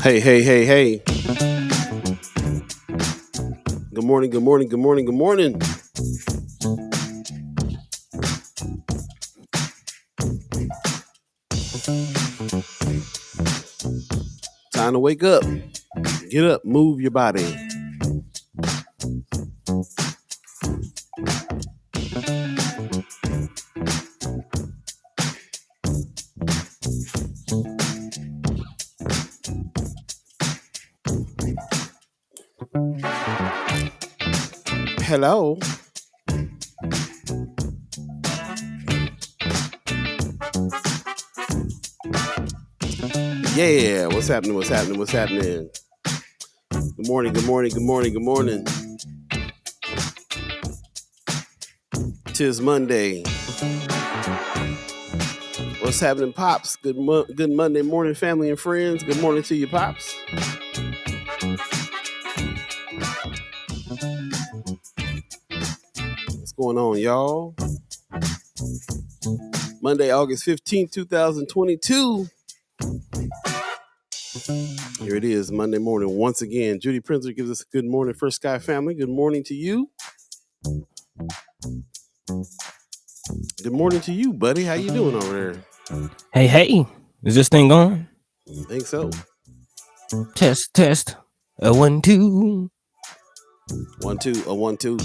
Hey, hey, hey, hey. Good morning, good morning, good morning, good morning. Time to wake up. Get up, move your body. Hello. Yeah, what's happening? What's happening? What's happening? Good morning, good morning, good morning, good morning. Tis Monday. What's happening, Pops? Good Monday morning, family and friends. Good morning to you, Pops. What's going on, y'all? Monday, August 15th, 2022. Here it is, Monday morning. Once again, Judy Prinzer gives us a good morning for Sky family. Good morning to you. Good morning to you, buddy. How you doing over there? Hey. Is this thing on? I think so. Test. 1, 2. 1, 2, 1, 2.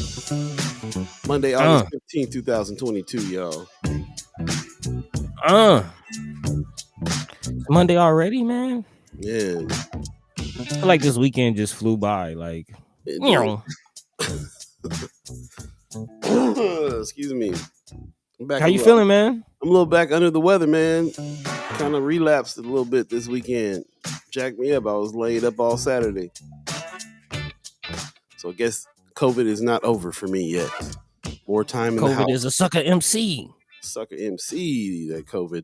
Monday, August 15th, 2022, y'all. It's Monday already, man. Yeah. I feel like this weekend just flew by. Like, excuse me. How you feeling, man? I'm a little back under the weather, man. Kind of relapsed a little bit this weekend. Jacked me up. I was laid up all Saturday. So I guess COVID is not over for me yet. More time in the house. COVID is a sucker MC. Sucker MC, that COVID.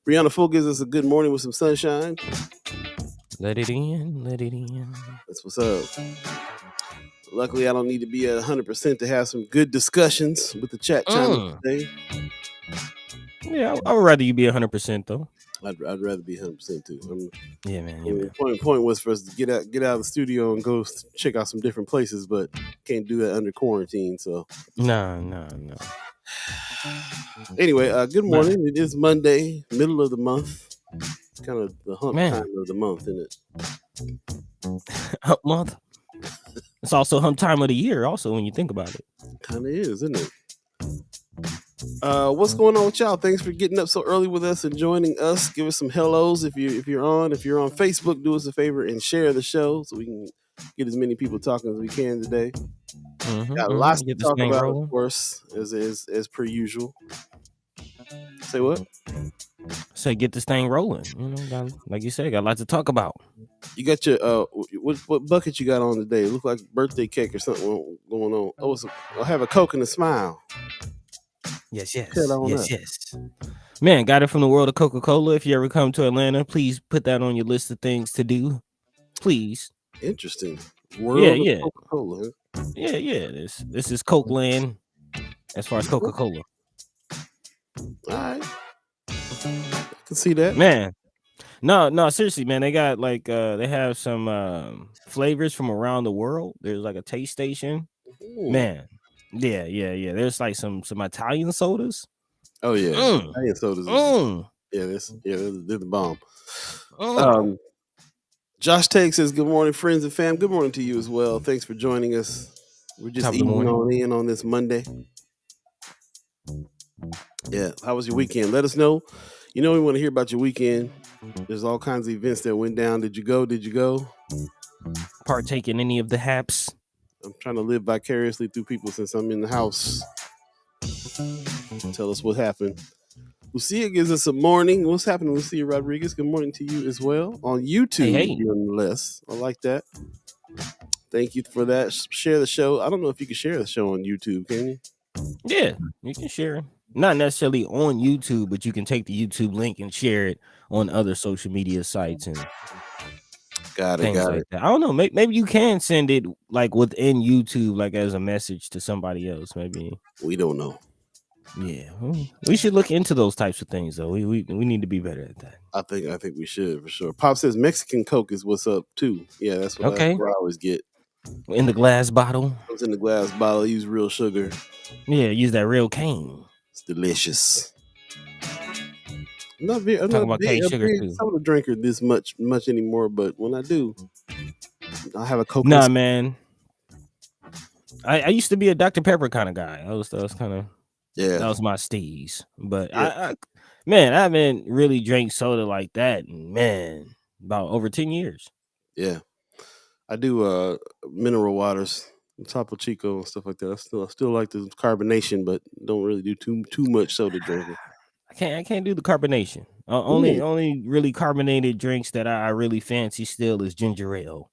Brianna Full gives us a good morning with some sunshine. Let it in. That's what's up. Luckily, I don't need to be at 100% to have some good discussions with the Chat Chimers today. Yeah, I would rather you be 100% though. I'd rather be 100% too. Yeah, man. The point was for us to get out of the studio and go check out some different places, but can't do that under quarantine. So no. Anyway, good morning. It is Monday, middle of the month. It's kind of the hump time of the month, isn't it? Hump month. It's also hump time of the year. Also, when you think about it, kind of is, isn't it? What's going on with y'all? Thanks for getting up so early with us and joining us. Give us some hellos if you're on Facebook. Do us a favor and share the show so we can get as many people talking as we can today. Got lots to talk about, of course, as per usual. Say what? Say get this thing rolling. You know, like you said, got lots to talk about. You got your what bucket you got on today? It looked like birthday cake or something going on. I have a Coke and a smile. Yes. Man, got it from the world of Coca-Cola. If you ever come to Atlanta, please put that on your list of things to do. Please. Interesting. World of Coca-Cola. Huh? Yeah. This is Coke land as far as Coca-Cola. All right. I can see that. Man. No, seriously, man. They got like they have some flavors from around the world. There's like a taste station. Ooh. Man. Yeah. There's like some Italian sodas. Oh yeah, Italian sodas. They're the bomb. Josh Take says, "Good morning, friends and fam. Good morning to you as well. Thanks for joining us. We're just eating on this Monday. Yeah, how was your weekend? Let us know. You know we want to hear about your weekend. There's all kinds of events that went down. Did you go? Partake in any of the haps? I'm trying to live vicariously through people since I'm in the house. Tell us what happened." Lucia gives us a morning. What's happening, Lucia Rodriguez? Good morning to you as well. On YouTube, nonetheless. I like that. Thank you for that. Share the show. I don't know if you can share the show on YouTube, can you? Yeah, you can share it. Not necessarily on YouTube, but you can take the YouTube link and share it on other social media sites and got it. That. I don't know. Maybe you can send it like within YouTube, like as a message to somebody else. Maybe we don't know. Yeah, we should look into those types of things though. We need to be better at that. I think we should for sure. Pop says Mexican Coke is what's up too. Yeah, that's what Okay, I always get. in the glass bottle. Comes in the glass bottle. Use real sugar. Yeah, use that real cane. It's delicious. I'm not Talk a about cane sugar big too. soda drinker this much anymore, but when I do, I have a Coke. Nah, man. I used to be a Dr. Pepper kind of guy. That was kind of that was my steez. But Yeah. I haven't really drank soda like that in, man, about over 10 years. Yeah. I do mineral waters, Topo Chico and stuff like that. I still like the carbonation, but don't really do too much soda drinking. I can't do the carbonation. Only really carbonated drinks that I really fancy still is ginger ale.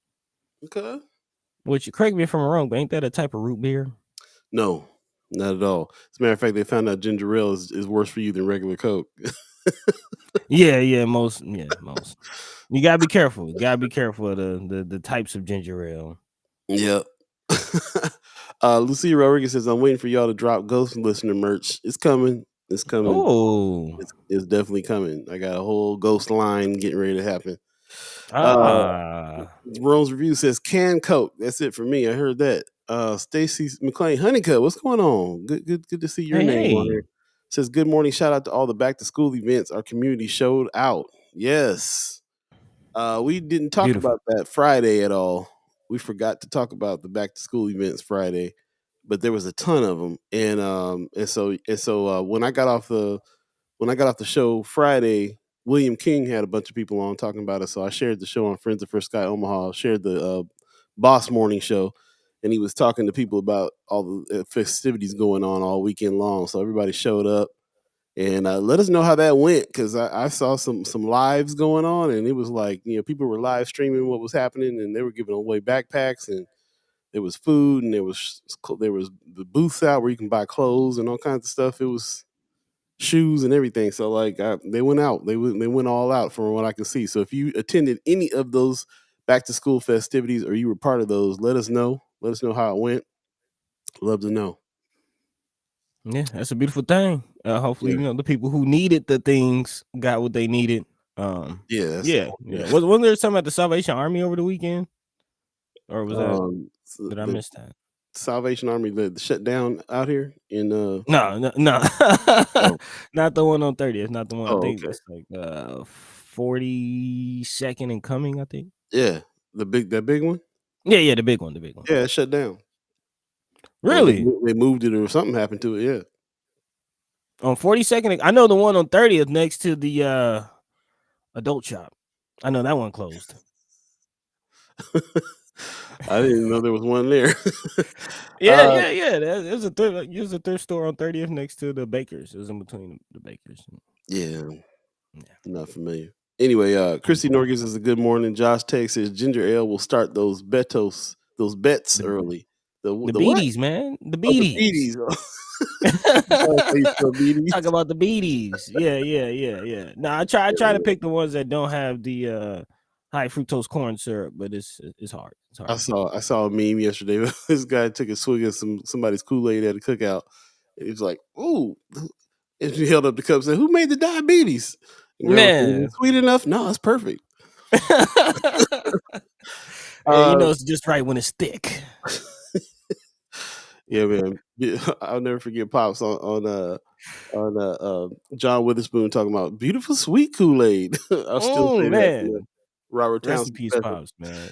Okay. Which, correct me if I'm wrong, but ain't that a type of root beer? No, not at all. As a matter of fact, they found out ginger ale is worse for you than regular Coke. Yeah, most. You gotta be careful. You gotta be careful of the types of ginger ale. Yep. Lucia Rodriguez says, I'm waiting for y'all to drop Ghost Listener merch. It's coming. It's coming. Oh, it's definitely coming. I got a whole Ghost line getting ready to happen. Rome's review says canned Coke. That's it for me. I heard that. Stacy McLean, Honeycutt, what's going on? Good to see your name on here. Says good morning. Shout out to all the back to school events our community showed out. Yes. We didn't talk about that Friday at all. We forgot to talk about the back to school events Friday, but there was a ton of them. And so when I got off the show Friday, William King had a bunch of people on talking about it. So I shared the show on Friends of First Sky Omaha, shared the Boss Morning Show, and he was talking to people about all the festivities going on all weekend long. So everybody showed up. And let us know how that went, because I saw some lives going on, and it was like, people were live streaming what was happening, and they were giving away backpacks, and there was food, and there was the booths out where you can buy clothes and all kinds of stuff. It was shoes and everything. So like they went out, they went all out from what I can see. So if you attended any of those back to school festivities or you were part of those, let us know. Let us know how it went. Love to know. Yeah, that's a beautiful thing. Hopefully, the people who needed the things got what they needed. Yeah. Wasn't there something at the Salvation Army over the weekend? Or was that did I miss that? Salvation Army, the shutdown out here in No. Not the one on 30th, not the one. I think that's like 42nd and Coming, I think. Yeah, that big one. Yeah, the big one. Yeah, it shut down. Really? They moved it or something happened to it. Yeah. On 42nd, I know the one on 30th next to the adult shop. I know that one closed. I didn't know there was one there. Yeah. There's a thrift store on 30th next to the Bakers. It was in between the Bakers. Yeah. Not familiar. Anyway, Christy Norgis is a good morning. Josh Tex says ginger ale will start those bets early. The beaties, man. The beaties. Talk about the beaties. Yeah. No, I try to pick the ones that don't have the high fructose corn syrup, but it's hard. It's hard. I saw a meme yesterday. This guy took a swig of somebody's Kool-Aid at a cookout. He was like, "Ooh!" And he held up the cup and said, "Who made the diabetes?" Man, sweet enough? No, it's perfect. it's just right when it's thick. Yeah, man. I'll never forget Pops on John Witherspoon talking about beautiful sweet Kool-Aid. I'll still say man. that. Robert Townsend. Rest in peace, Pops, man.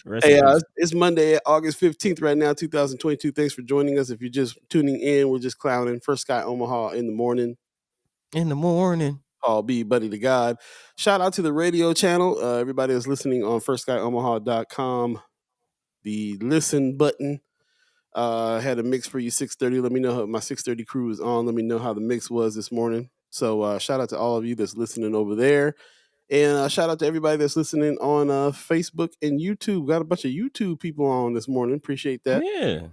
It's Monday, August 15th right now, 2022. Thanks for joining us. If you're just tuning in, we're just clowning. First Sky Omaha in the morning. Paul B, Buddi3 Da Gawd. Shout out to the radio channel. Everybody that's listening on firstskyOmaha.com. The listen button. Had a mix for you 6:30. Let me know how my 6:30 crew is on. Let me know how the mix was this morning. So shout out to all of you that's listening over there. And shout out to everybody that's listening on Facebook and YouTube. Got a bunch of YouTube people on this morning. Appreciate that. Yeah.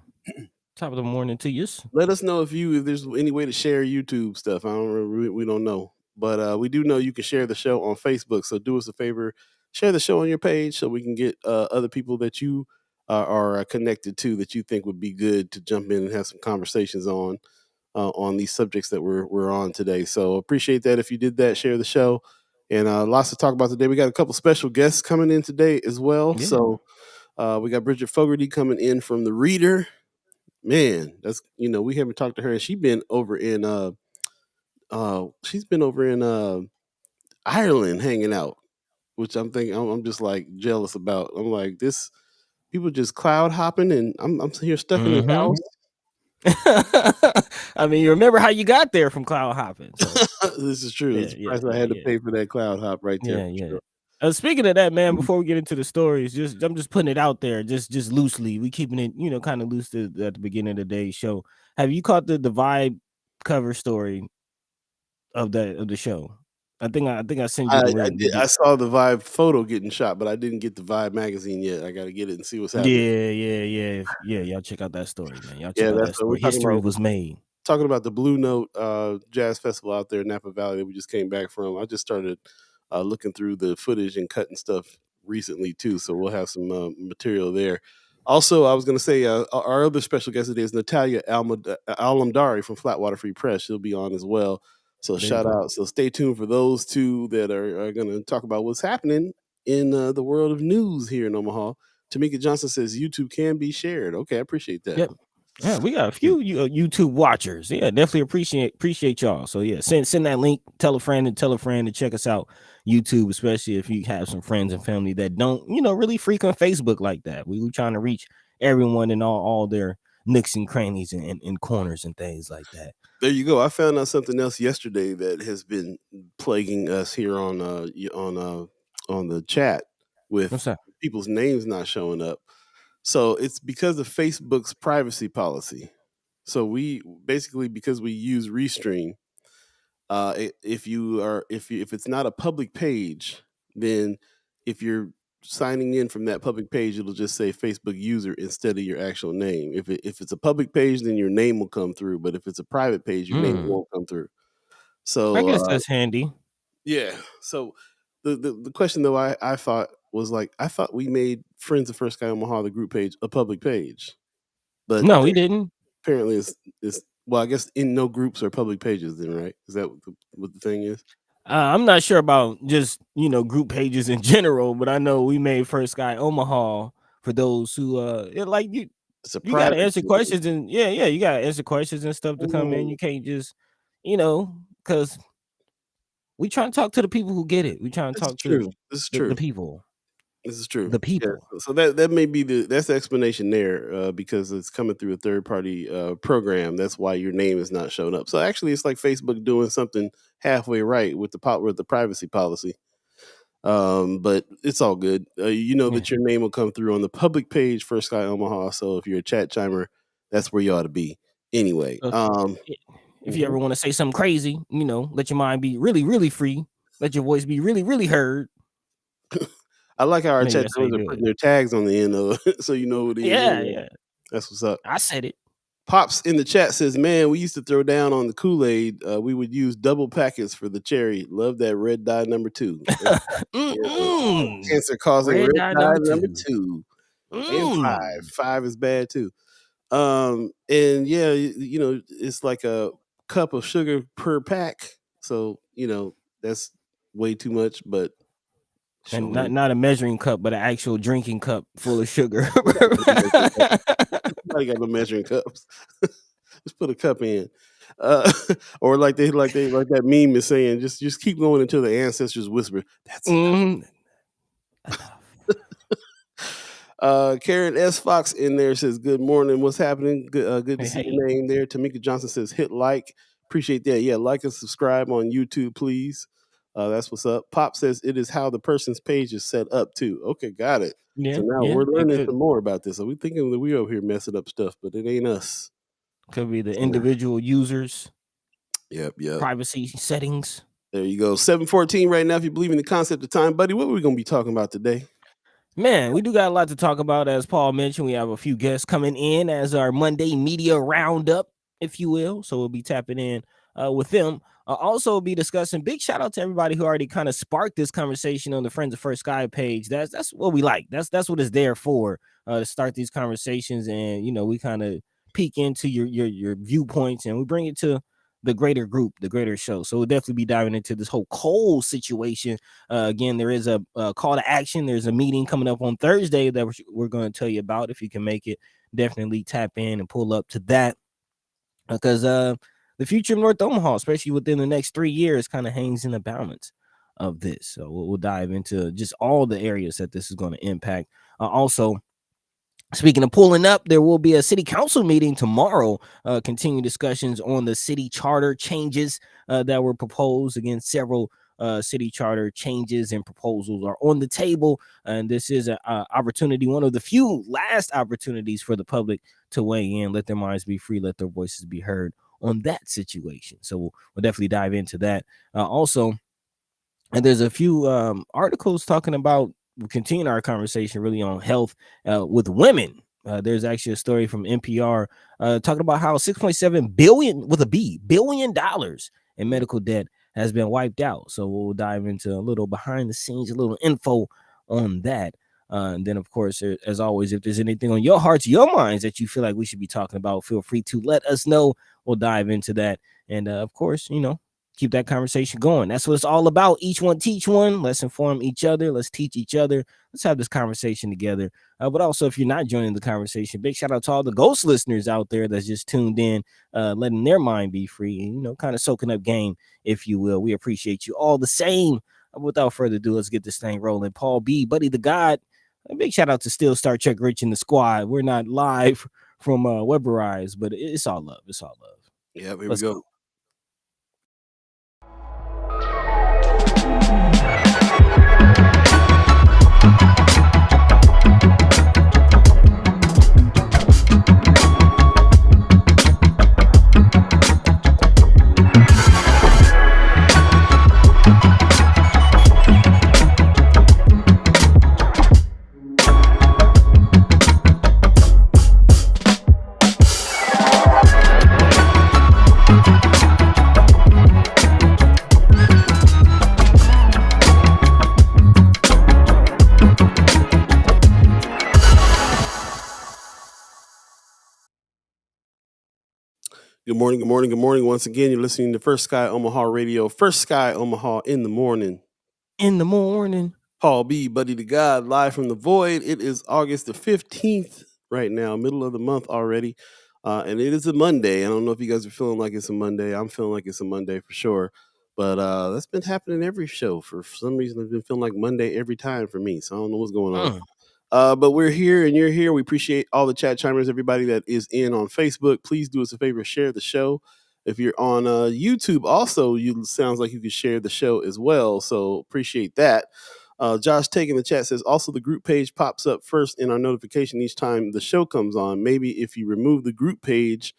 Top of the morning to you. Let us know if there's any way to share YouTube stuff. We don't know. But we do know you can share the show on Facebook. So do us a favor, share the show on your page so we can get other people that you are connected to that you think would be good to jump in and have some conversations on. on these subjects that we're on today. So appreciate that. If you did that, share the show, and lots to talk about today. We got a couple special guests coming in today as well. Yeah. So we got Bridget Fogarty coming in from the Reader. Man, that's we haven't talked to her, and she's been over in Ireland hanging out, which I'm thinking I'm just like jealous about. I'm like, this people just cloud hopping, and I'm here stuck in this house. I mean, you remember how you got there from cloud hopping. So. This is true. It's the price I had to pay for that cloud hop right there. Yeah. Speaking of that, man, before we get into the stories, I'm just putting it out there, just loosely. We keeping it, kind of loose at the beginning of the day show. Have you caught the Vibe cover story of the show? I think I sent you the link. I saw the Vibe photo getting shot, but I didn't get the Vibe magazine yet. I got to get it and see what's happening. Yeah. Y'all check out that story, man. Y'all check out that story. History was made. Talking about the Blue Note Jazz Festival out there in Napa Valley that we just came back from. I just started looking through the footage and cutting stuff recently too, so we'll have some material there. Also, I was going to say our other special guest today is Natalia Alamdari from Flatwater Free Press. She'll be on as well. So shout out. So stay tuned for those two that are going to talk about what's happening in the world of news here in Omaha. Tamika Johnson says YouTube can be shared. Okay, I appreciate that. Yep. Yeah, we got a few YouTube watchers. Yeah, definitely appreciate y'all. So yeah, send that link. Tell a friend to check us out. YouTube, especially if you have some friends and family that don't, really frequent Facebook like that. We trying to reach everyone in all their nooks and crannies and corners and things like that. There you go. I found out something else yesterday that has been plaguing us here on the chat with people's names not showing up. So it's because of Facebook's privacy policy. So we basically, because we use Restream, if it's not a public page, then if you're signing in from that public page, it'll just say Facebook user instead of your actual name. If it's a public page, then your name will come through. But if it's a private page, your name won't come through. So I guess that's handy. Yeah. So the question though I thought was like, I thought we made Friends of First Sky Omaha, the group page, a public page. But no, we didn't. Apparently it's well, I guess in no groups or public pages then, right? Is that what the thing is? I'm not sure about just, group pages in general, but I know we made First Sky Omaha for those who you gotta answer questions and you gotta answer questions and stuff to come in. You can't just, because we trying to talk to the people who get it. We trying to talk to the people. This is true. The people. Yeah. So that may be that's the explanation there, because it's coming through a third party program. That's why your name is not showing up. So actually, it's like Facebook doing something halfway right with the privacy policy. But it's all good. That your name will come through on the public page for Sky Omaha. So if you're a chat chimer, that's where you ought to be. Anyway, if you ever want to say something crazy, let your mind be really, really free. Let your voice be really, really heard. I like how our chat chimes are putting their tags on the end of it, so you know what it is. Yeah. That's what's up. I said it. Pops in the chat says, man, we used to throw down on the Kool-Aid. We would use double packets for the cherry. Love that red dye number 2. Cancer causing red dye number 2. And 5. 5 is bad too. And yeah, it's like a cup of sugar per pack. So, that's way too much, but and not a measuring cup, but an actual drinking cup full of sugar. Nobody got no measuring cups. Just put a cup in, or like that meme is saying, just keep going until the ancestors whisper. That's enough. Karen S. Fox in there says, "Good morning. What's happening? Good to see your name there." Tamika Johnson says, "Hit like. Appreciate that. Yeah, like and subscribe on YouTube, please." That's what's up. Pop says it is how the person's page is set up too. Okay, got it. Yeah, so now we're learning some more about this. So we're thinking that we over here messing up stuff, but it ain't us. Could be the individual users. Yep. Privacy settings. There you go. 7:14 right now. If you believe in the concept of time, buddy, what are we going to be talking about today? Man, we do got a lot to talk about. As Paul mentioned, we have a few guests coming in as our Monday media roundup, if you will. So we'll be tapping in with them. Also be discussing. Big shout out to everybody who already kind of sparked this conversation on the Friends of First Sky page. That's what we like. That's what it's there for, to start these conversations. And we kind of peek into your viewpoints, and we bring it to the greater group, the greater show. So we'll definitely be diving into this whole coal situation. Again, there is a call to action. There's a meeting coming up on Thursday that we're going to tell you about. If you can make it, definitely tap in and pull up to that, because the future of North Omaha, especially within the next 3 years, kind of hangs in the balance of this. So we'll dive into just all the areas that this is going to impact. Also, speaking of pulling up, there will be a city council meeting tomorrow, continuing discussions on the city charter changes that were proposed. Again, several city charter changes and proposals are on the table, and this is an opportunity, one of the few last opportunities for the public to weigh in, let their minds be free, let their voices be heard on that situation. So we'll definitely dive into that. Also, and there's a few articles talking about, we'll continue our conversation really on health with women. There's actually a story from NPR talking about how $6.7 billion with a B $billion in medical debt has been wiped out. So we'll dive into a little behind the scenes, a little info on that. And then, of course, as always, if there's anything on your hearts, your minds that you feel like we should be talking about, feel free to let us know. We'll dive into that. And of course, keep that conversation going. That's what it's all about. Each one teach one. Let's inform each other. Let's teach each other. Let's have this conversation together. But also, if you're not joining the conversation, big shout out to all the ghost listeners out there that's just tuned in, letting their mind be free and, kind of soaking up game, if you will. We appreciate you all the same. Without further ado, let's get this thing rolling. Paul B, Buddi3 Da Gawd. A big shout out to Still Star Trek Rich and the squad. We're not live from Weberize, but it's all love. It's all love. Yeah, here we go. Good morning, good morning, good morning. Once again, you're listening to First Sky Omaha Radio. First Sky Omaha in the morning. In the morning. Paul B, Buddi3 Da Gawd, live from the void. It is August the 15th right now, middle of the month already. And it is a Monday. I don't know if you guys are feeling like it's a Monday. I'm feeling like it's a Monday for sure. But that's been happening every show. For some reason, I've been feeling like Monday every time for me. So I don't know what's going on. But we're here and you're here. We appreciate all the chat chimers, everybody that is in on Facebook. Please do us a favor, share the show. If you're on YouTube, also, sounds like you can share the show as well. So appreciate that. Josh taking the chat says, also the group page pops up first in our notification each time the show comes on. Maybe if you remove the group page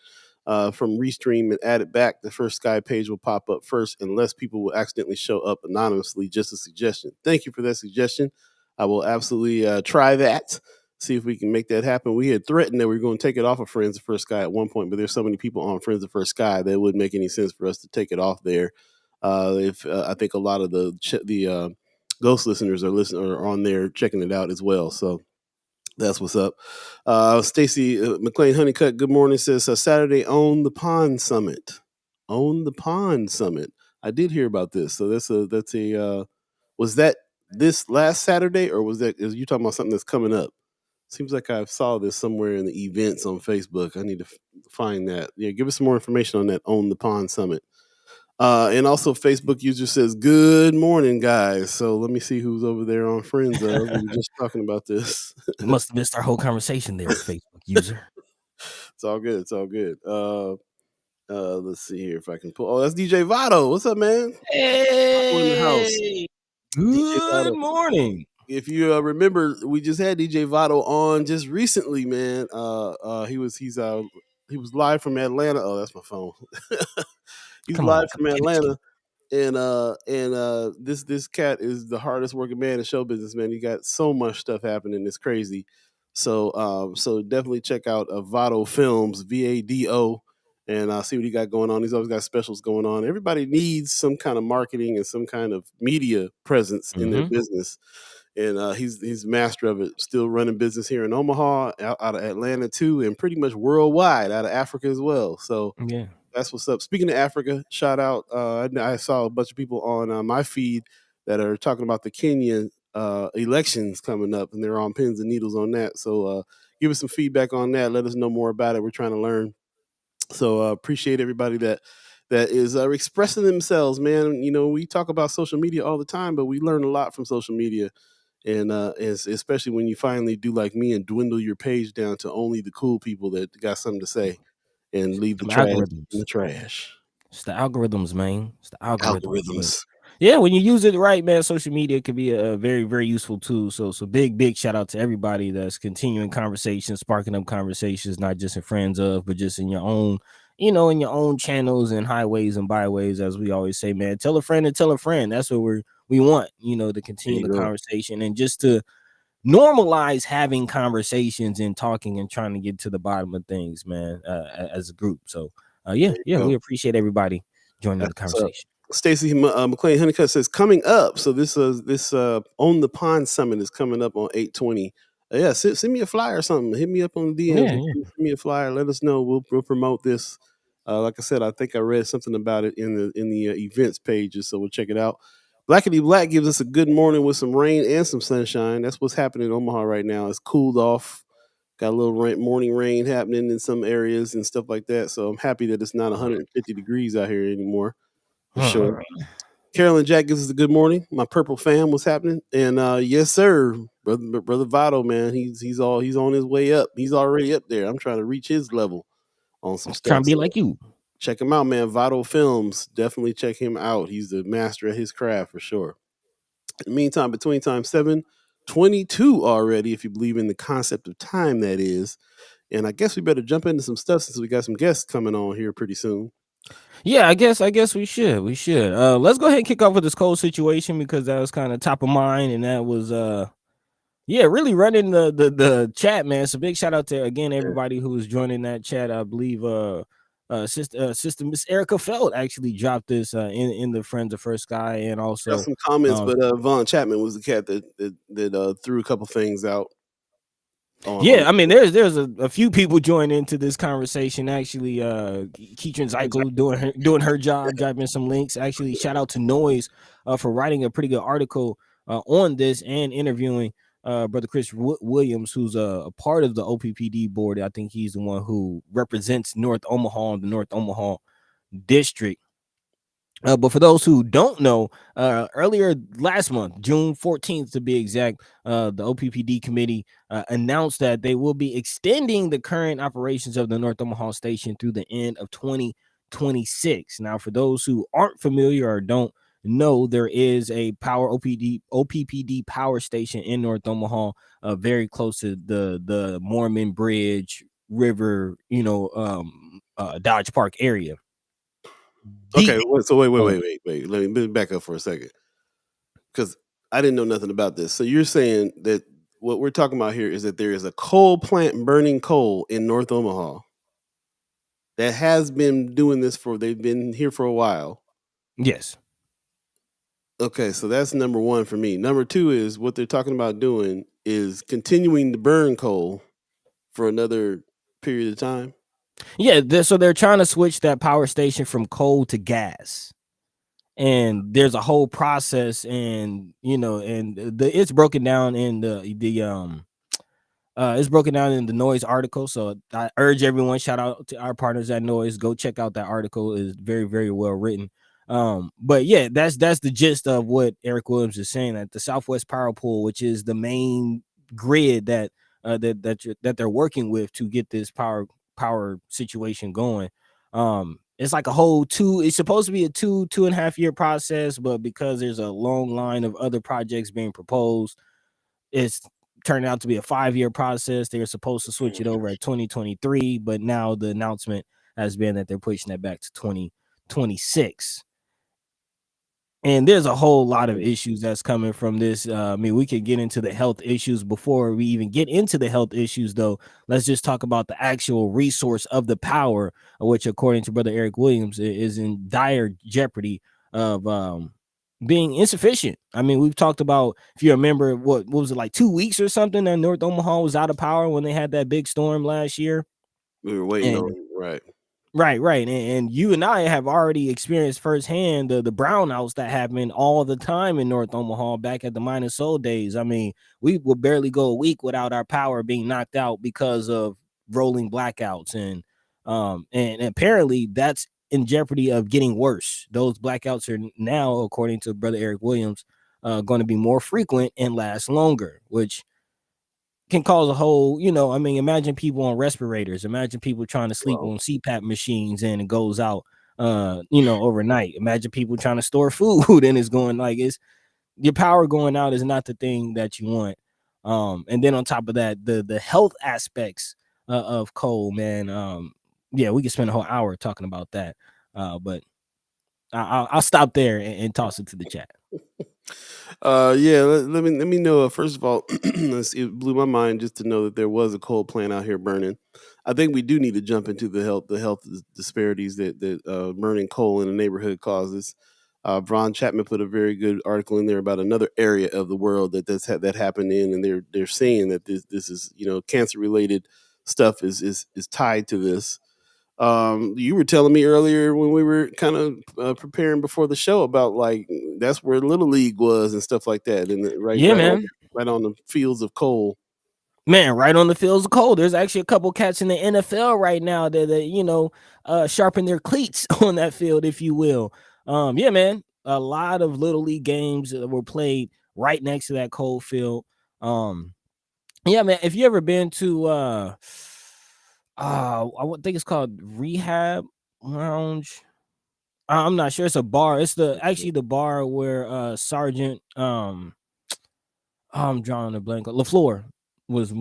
from Restream and add it back, the First Sky page will pop up first, unless people will accidentally show up anonymously. Just a suggestion. Thank you for that suggestion. I will absolutely try that, see if we can make that happen. We had threatened that we were going to take it off of Friends of First Sky at one point, but there's so many people on Friends of First Sky that it wouldn't make any sense for us to take it off there. If I think a lot of the ghost listeners are on there checking it out as well. So that's what's up. Stacy McLean Honeycutt, good morning, says Saturday Own the Pond Summit. Own the Pond Summit. I did hear about this. So that's a was that this last Saturday, or is you talking about something that's coming up? Seems like I saw this somewhere in the events on Facebook. I need to find that. Yeah, give us some more information on that Own the Pond Summit. And also Facebook user says, good morning, guys. So let me see who's over there on Friends of. We were just talking about this. You must have missed our whole conversation there, Facebook user. It's all good. It's all good. Let's see here if I can pull. Oh, that's DJ Votto. What's up, man? Hey, in the house. Good morning. If you remember, we just had DJ Votto on just recently, man. He was live from Atlanta. Oh, that's my phone. He's live from Atlanta, and this cat is the hardest working man in show business, man. He got so much stuff happening, it's crazy. So definitely check out Votto Films, VADO, and see what he got going on. He's always got specials going on. Everybody needs some kind of marketing and some kind of media presence in their business. and he's master of it. Still running business here in Omaha, out of Atlanta too, and pretty much worldwide, out of Africa as well. So Yeah. that's what's up. Speaking of Africa, shout out. I saw a bunch of people on my feed that are talking about the Kenyan elections coming up, and they're on pins and needles on that. So give us some feedback on that. Let us know more about it. We're trying to learn. So appreciate everybody that is expressing themselves, man. You know, we talk about social media all the time, but we learn a lot from social media. And especially when you finally do like me and dwindle your page down to only the cool people that got something to say and leave the Some trash in algorithms. the trash. It's the algorithms, man. It's the algorithms. But Algorithms. yeah, when you use it right, man, social media could be a very, very useful tool. So big shout out to everybody that's continuing conversations, sparking up conversations, not just in friends of, but just in your own, in your own channels and highways and byways, as we always say, man. Tell a friend and tell a friend. That's what we want, to There continue you the go. conversation and just to normalize having conversations and talking and trying to get to the bottom of things, man, as a group. So There you go. we appreciate everybody joining the That's what's up. conversation. Stacy McLean Honeycutt says coming up. So this on the pond summit is coming up on 8/20. Yeah, send me a flyer or something. Hit me up on the DMs. Yeah, Send me a flyer. Let us know. We'll promote this. Like I said, I think I read something about it in the events pages, so we'll check it out. Blackity Black gives us a good morning with some rain and some sunshine. That's what's happening in Omaha right now. It's cooled off. Got a little morning rain happening in some areas and stuff like that. So I'm happy that it's not 150 degrees out here anymore, for sure. Carolyn Jack gives us a good morning. My purple fam, what's happening? And yes, sir, brother Votto, man, he's on his way up. He's already up there. I'm trying to reach his level on some trying stuff. to be So like you. check him out, man. Votto Films, definitely check him out. He's the master of his craft for sure. In the meantime, between time 7:22 already, if you believe in the concept of time, that is. And I guess we better jump into some stuff since we got some guests coming on here pretty soon. Yeah, I guess we should. Let's go ahead and kick off with this cold situation because that was kind of top of mind, and that was really running the chat, man. So big shout out to again everybody who was joining that chat. I believe sister Miss Erica Feld actually dropped this in the Friends of First Sky, and Got also some comments, but Vaughn Chapman was the cat that threw a couple things out. I mean, there's a few people joining into this conversation. Actually, Keatron Zykel doing her job, driving some links. Actually, shout out to Noise for writing a pretty good article on this and interviewing brother Chris Williams, who's a part of the OPPD board. I think he's the one who represents North Omaha and the North Omaha district. But for those who don't know, earlier last month, June 14th to be exact, the OPPD committee announced that they will be extending the current operations of the North Omaha station through the end of 2026. Now, for those who aren't familiar or don't know, there is a OPPD power station in North Omaha, very close to the Mormon Bridge River, Dodge Park area. Okay, so wait. Let me back up for a second because I didn't know nothing about this. So you're saying that what we're talking about here is that there is a coal plant burning coal in North Omaha that has been doing this they've been here for a while. Yes. Okay, so that's number one for me. Number two is what they're talking about doing is continuing to burn coal for another period of time. Yeah, so they're trying to switch that power station from coal to gas, and there's a whole process, and it's broken down in it's broken down in the Noise article. So I urge everyone, shout out to our partners at Noise, go check out that article. It's very, very well written. But yeah, that's the gist of what Eric Williams is saying, that the Southwest Power Pool, which is the main grid that they're working with to get this power situation going. It's like a whole it's supposed to be a 2.5 year process, but because there's a long line of other projects being proposed, it's turned out to be a 5-year process. They were supposed to switch it over at 2023, but now the announcement has been that they're pushing that back to 2026. And there's a whole lot of issues that's coming from this. I mean, we could get into the health issues. Before we even get into the health issues, though, let's just talk about the actual resource of the power, which, according to Brother Eric Williams, is in dire jeopardy of being insufficient. I mean, we've talked about, if you remember, what was it, like 2 weeks or something that North Omaha was out of power when they had that big storm last year. We were waiting on right. Right. And you and I have already experienced firsthand the brownouts that happen all the time in North Omaha back at the Mine and Soul days. I mean, we would barely go a week without our power being knocked out because of rolling blackouts. And apparently that's in jeopardy of getting worse. Those blackouts are now, according to Brother Eric Williams, going to be more frequent and last longer, which can cause a whole, I mean, imagine people on respirators, imagine people trying to sleep on CPAP machines and it goes out, overnight. Imagine people trying to store food and it's going, like, it's your power going out is not the thing that you want. And then on top of that, the health aspects of coal, man. Yeah, we could spend a whole hour talking about that. But I'll stop there and toss it to the chat. Let me know. First of all, it blew my mind just to know that there was a coal plant out here burning. I think we do need to jump into the health disparities that burning coal in a neighborhood causes. Ron Chapman put a very good article in there about another area of the world that happened in, and they're saying that this is cancer related stuff is tied to this. You were telling me earlier when we were kind of preparing before the show about, like, that's where Little League was and stuff like that, and right on the fields of coal. Man, right on the fields of coal. There's actually a couple cats in the NFL right now that sharpen their cleats on that field, if you will. Yeah, man. A lot of Little League games were played right next to that coal field. Yeah, man. If you ever been to I think it's called Rehab Lounge. I'm not sure. It's a bar. It's actually the bar where Sergeant I'm drawing a blank. LaFleur was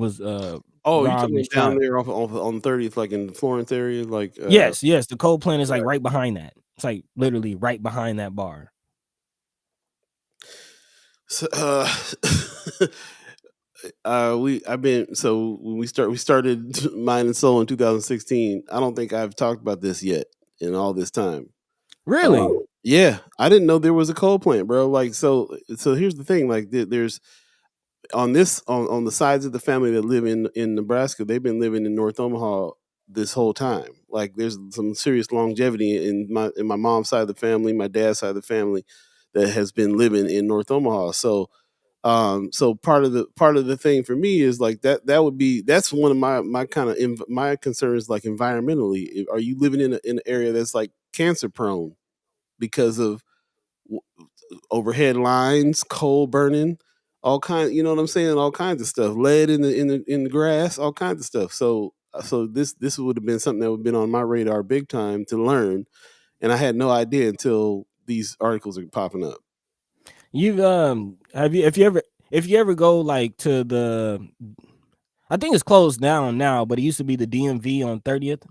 Oh, you robbed talking and down shot. there off on 30th, like in the Florence area, like Yes. The coal plant is like right behind that. It's like literally right behind that bar. So, when we started Mind and Soul in 2016. I don't think I've talked about this yet in all this time. Really? Yeah, I didn't know there was a coal plant, bro. Like, so here's the thing. Like, there's on the sides of the family that live in Nebraska. They've been living in North Omaha this whole time. Like, there's some serious longevity in my mom's side of the family, my dad's side of the family, that has been living in North Omaha. So part of the thing for me is like that's one of my kind of my concerns, like environmentally. Are you living in an area that's like cancer prone because of overhead lines, coal burning, all kinds, you know what I'm saying, all kinds of stuff, lead in the grass, all kinds of stuff. So this would have been something that would have been on my radar big time to learn, and I had no idea until these articles are popping up. You've if you ever go like to the, I think it's closed down now, but it used to be the DMV on 30th,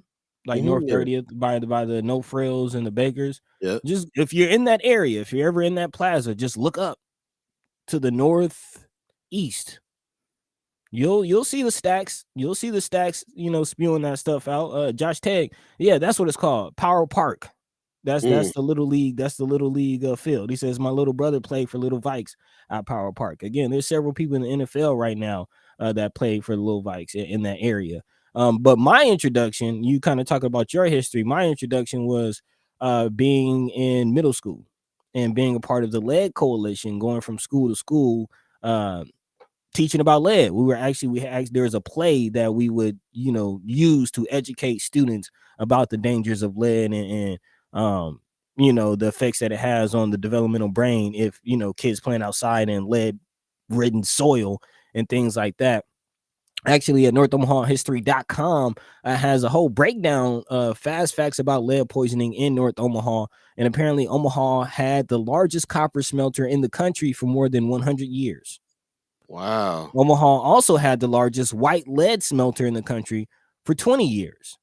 like North 30th by the No Frills and the Bakers. Yeah. Just if you're in that area, if you're ever in that plaza, just look up to the northeast. You'll see the stacks. You'll see the stacks, spewing that stuff out. Josh Tagg, yeah, that's what it's called. Power Park. That's the Little League. That's the Little League field. He says my little brother played for Little Vikes at Power Park. Again, there's several people in the NFL right now that played for the Little Vikes in that area. But my introduction, you kind of talk about your history. My introduction was being in middle school and being a part of the Lead Coalition, going from school to school, teaching about lead. There was a play that we would use to educate students about the dangers of lead and the effects that it has on the developmental brain if kids playing outside in lead ridden soil and things like that. Actually, at NorthOmahaHistory.com has a whole breakdown of fast facts about lead poisoning in North Omaha. And apparently Omaha had the largest copper smelter in the country for more than 100 years. Wow. Omaha also had the largest white lead smelter in the country for 20 years.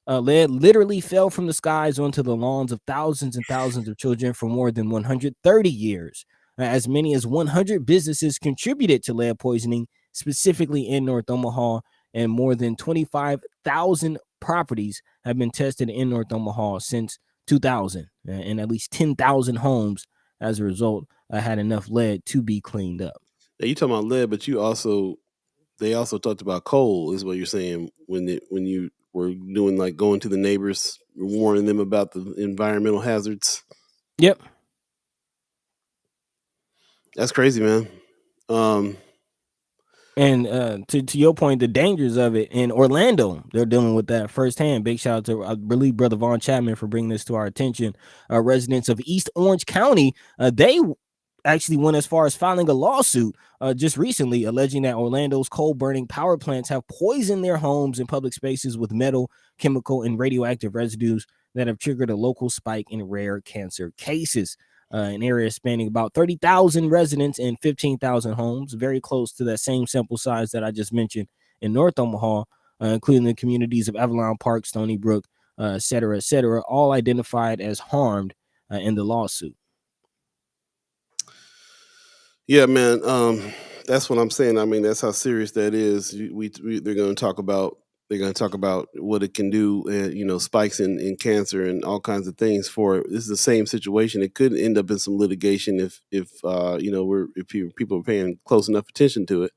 Lead literally fell from the skies onto the lawns of thousands and thousands of children for more than 130 years. As many as 100 businesses contributed to lead poisoning, specifically in North Omaha, and more than 25,000 properties have been tested in North Omaha since 2000, and at least 10,000 homes as a result, had enough lead to be cleaned up. Now you talking about lead, but they also talked about coal, is what you're saying when you were doing like going to the neighbors, warning them about the environmental hazards. Yep. That's crazy, man. And to your point, the dangers of it in Orlando, they're dealing with that firsthand. Big shout out to, I believe, Brother Vaughn Chapman for bringing this to our attention. Residents of East Orange County, they actually went as far as filing a lawsuit just recently, alleging that Orlando's coal-burning power plants have poisoned their homes and public spaces with metal, chemical, and radioactive residues that have triggered a local spike in rare cancer cases. An area spanning about 30,000 residents and 15,000 homes, very close to that same sample size that I just mentioned in North Omaha, including the communities of Avalon Park, Stony Brook, et cetera, all identified as harmed in the lawsuit. Yeah, man. That's what I'm saying. I mean, that's how serious that is. They're going to talk about what it can do, spikes in cancer and all kinds of things for it. This is the same situation. It could end up in some litigation if people are paying close enough attention to it.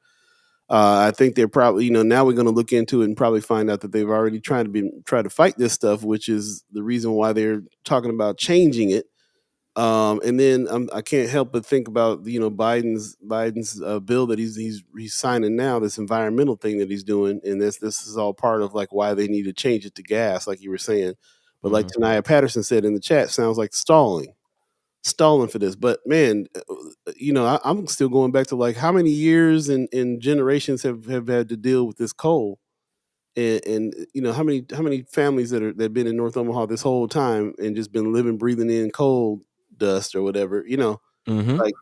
I think they're probably, now we're going to look into it and probably find out that they've already tried to fight this stuff, which is the reason why they're talking about changing it. And then I can't help but think about Biden's bill that he's signing now, this environmental thing that he's doing, and this is all part of like why they need to change it to gas, like you were saying. But like Tania Patterson said in the chat, sounds like stalling for this. But man, I'm still going back to like how many years and generations have had to deal with this coal. And how many families that have been in North Omaha this whole time and just been breathing in coal dust or whatever, like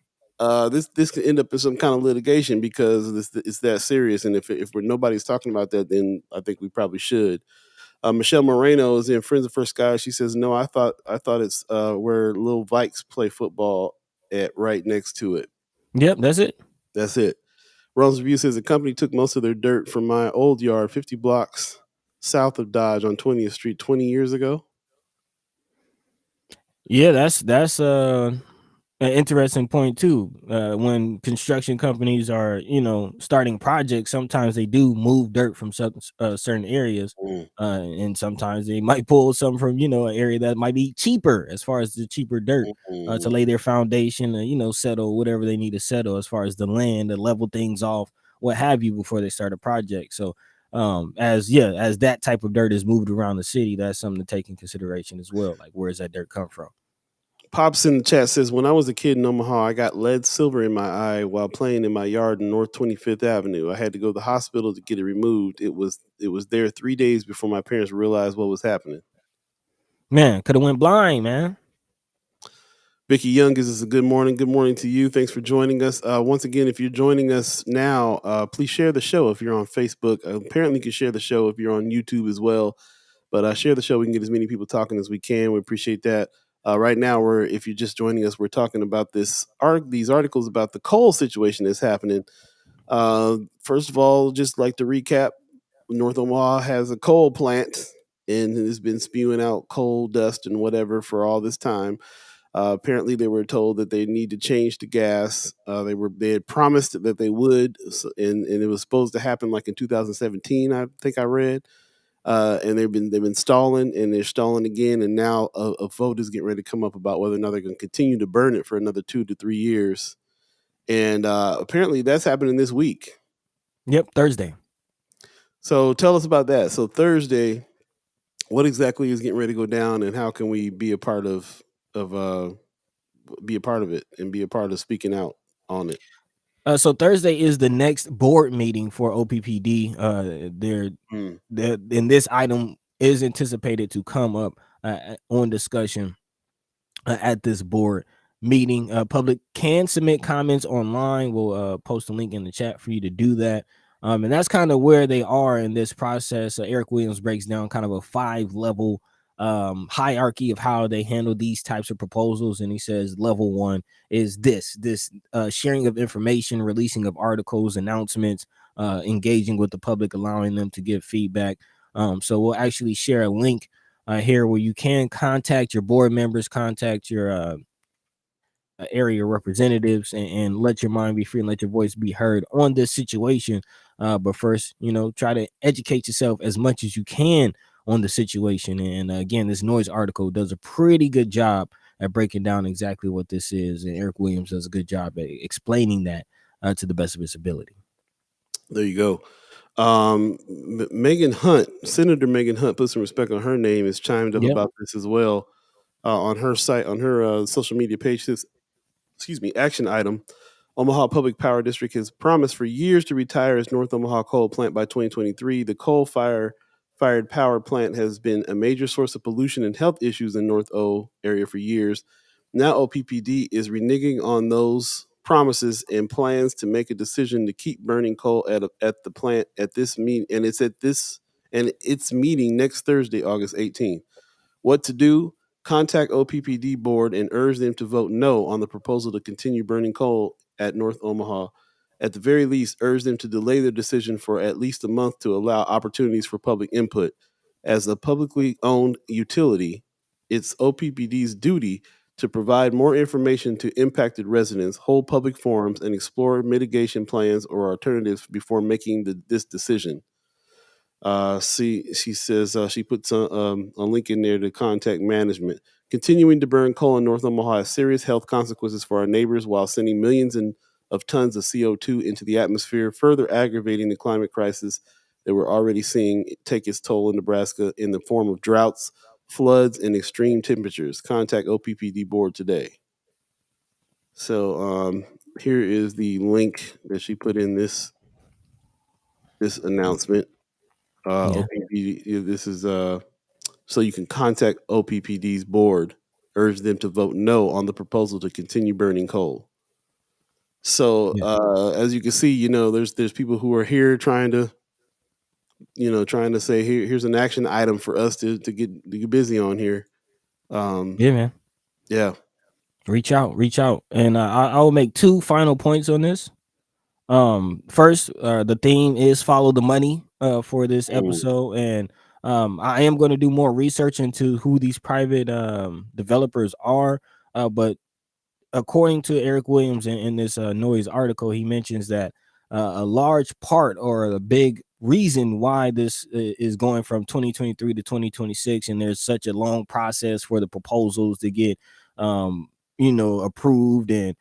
this could end up in some kind of litigation because it's that serious. And if nobody's talking about that, then I think we probably should. Michelle Moreno is in Friends of First Sky. She says, "No, I thought it's where Little Vikes play football at right next to it." Yep, that's it. That's it. Ron's Review says the company took most of their dirt from my old yard 50 blocks south of Dodge on 20th Street 20 years ago. Yeah, that's an interesting point too. When construction companies are, starting projects, sometimes they do move dirt from certain areas, and sometimes they might pull some from, an area that might be cheaper as far as the cheaper dirt to lay their foundation, and settle whatever they need to settle as far as the land, to level things off, what have you, before they start a project. So, as that type of dirt is moved around the city, that's something to take in consideration as well. Like, where does that dirt come from? Pops in the chat says, when I was a kid in Omaha, I got lead silver in my eye while playing in my yard in North 25th Avenue. I had to go to the hospital to get it removed. It was there 3 days before my parents realized what was happening. Man, could have went blind, man. Vicky Young gives us a good morning. Good morning to you. Thanks for joining us. Once again, if you're joining us now, please share the show if you're on Facebook. Apparently, you can share the show if you're on YouTube as well. But share the show. We can get as many people talking as we can. We appreciate that. Right now, if you're just joining us, we're talking about these articles about the coal situation that's happening. First of all, just like to recap, North Omaha has a coal plant and has been spewing out coal dust and whatever for all this time. Apparently, they were told that they need to change to gas. They had promised that they would, and it was supposed to happen like in 2017. I think I read. And they've been stalling, and they're stalling again, and now a vote is getting ready to come up about whether or not they're going to continue to burn it for another 2 to 3 years. And apparently that's happening this week. Yep, Thursday. So tell us about that. So Thursday, what exactly is getting ready to go down, and how can we be a part of it and be a part of speaking out on it? So Thursday is the next board meeting for OPPD. And this item is anticipated to come up on discussion at this board meeting. Public can submit comments online. We'll post a link in the chat for you to do that. And that's kind of where they are in this process. Eric Williams breaks down kind of a 5-level hierarchy of how they handle these types of proposals, and he says level 1 is this sharing of information, releasing of articles, announcements, engaging with the public, allowing them to give feedback. So we'll actually share a link here where you can contact your board members, contact your area representatives and let your mind be free and let your voice be heard on this situation. But first, try to educate yourself as much as you can on the situation. And again, this noise article does a pretty good job at breaking down exactly what this is, and Eric Williams does a good job at explaining that to the best of his ability. There you go. Megan Hunt, Senator Megan Hunt, put some respect on her name, has chimed up about this as well on her site, on her social media page. This, action item. Omaha Public Power District has promised for years to retire its North Omaha coal plant by 2023. The coal-fired power plant has been a major source of pollution and health issues in North O area for years. Now OPPD is reneging on those promises and plans to make a decision to keep burning coal at the plant at this meeting, and it's meeting next Thursday, August 18th. What to do? Contact OPPD board and urge them to vote no on the proposal to continue burning coal at North Omaha. At the very least, urge them to delay their decision for at least a month to allow opportunities for public input. As a publicly owned utility, it's OPPD's duty to provide more information to impacted residents, hold public forums, and explore mitigation plans or alternatives before making this decision. She says she puts a link in there to contact management. Continuing to burn coal in North Omaha has serious health consequences for our neighbors while sending millions of tons of CO2 into the atmosphere, further aggravating the climate crisis that we're already seeing take its toll in Nebraska in the form of droughts, floods, and extreme temperatures. Contact OPPD board today. So here is the link that she put in this announcement. OPPD, this is so you can contact OPPD's board, urge them to vote no on the proposal to continue burning coal. So as you can see, there's people who are here trying to say here's an action item for us to get busy on here. Man. Yeah. Reach out, and I'll make two final points on this. First, the theme is follow the money for this episode, and I am going to do more research into who these private developers are, but according to Eric Williams in this noise article, he mentions that a large part or a big reason why this is going from 2023 to 2026, and there's such a long process for the proposals to get approved, and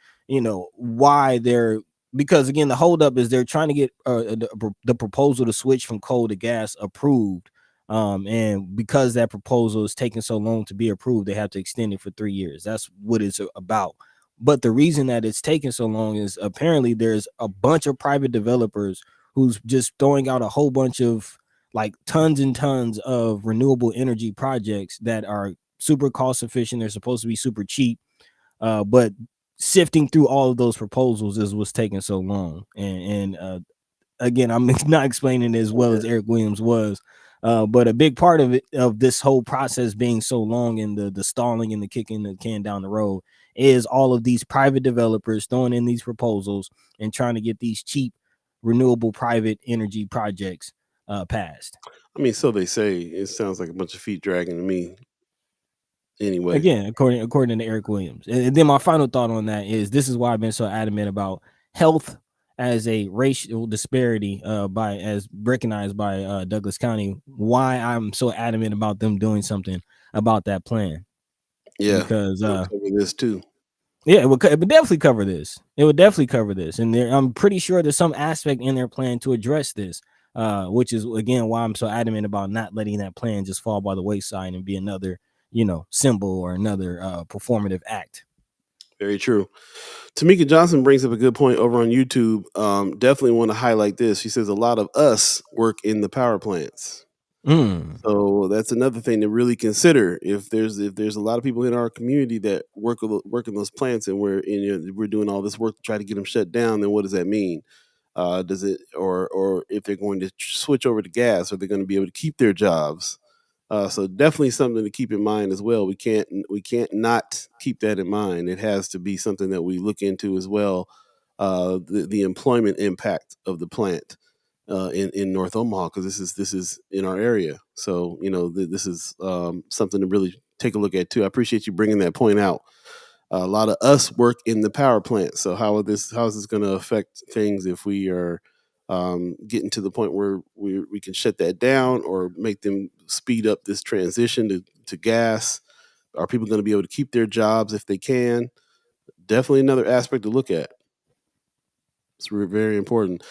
why they're, because again, the holdup is they're trying to get the proposal to switch from coal to gas approved. And because that proposal is taking so long to be approved, they have to extend it for 3 years. That's what it's about. But the reason that it's taking so long is apparently there's a bunch of private developers who's just throwing out a whole bunch of like tons and tons of renewable energy projects that are super cost efficient. They're supposed to be super cheap. But sifting through all of those proposals is what's taking so long. And again, I'm not explaining it as well as Eric Williams was. But a big part of it, of this whole process being so long, and the stalling and the kicking the can down the road, is all of these private developers throwing in these proposals and trying to get these cheap renewable private energy projects passed. I mean, so they say. It sounds like a bunch of feet dragging to me. Anyway, again, according to Eric Williams. And then my final thought on that is, this is why I've been so adamant about health as a racial disparity as recognized by Douglas County, why I'm so adamant about them doing something about that plan. Yeah, because cover this too. Yeah, it would definitely cover this. And I'm pretty sure there's some aspect in their plan to address this, which is again why I'm so adamant about not letting that plan just fall by the wayside and be another symbol or another performative act. Very true. Tamika Johnson brings up a good point over on YouTube. Definitely want to highlight this. She says a lot of us work in the power plants. So that's another thing to really consider. If there's a lot of people in our community that work in those plants, and we're doing all this work to try to get them shut down, then what does that mean? Does it or if they're going to switch over to gas, are they going to be able to keep their jobs? So definitely something to keep in mind as well. We can't not keep that in mind. It has to be something that we look into as well. The employment impact of the plant in North Omaha, because this is in our area. So this is something to really take a look at too. I appreciate you bringing that point out. a lot of us work in the power plant. So how is this going to affect things if we are getting to the point where we can shut that down or make them speed up this transition to gas? Are people going to be able to keep their jobs if they can? Definitely another aspect to look at. It's very important.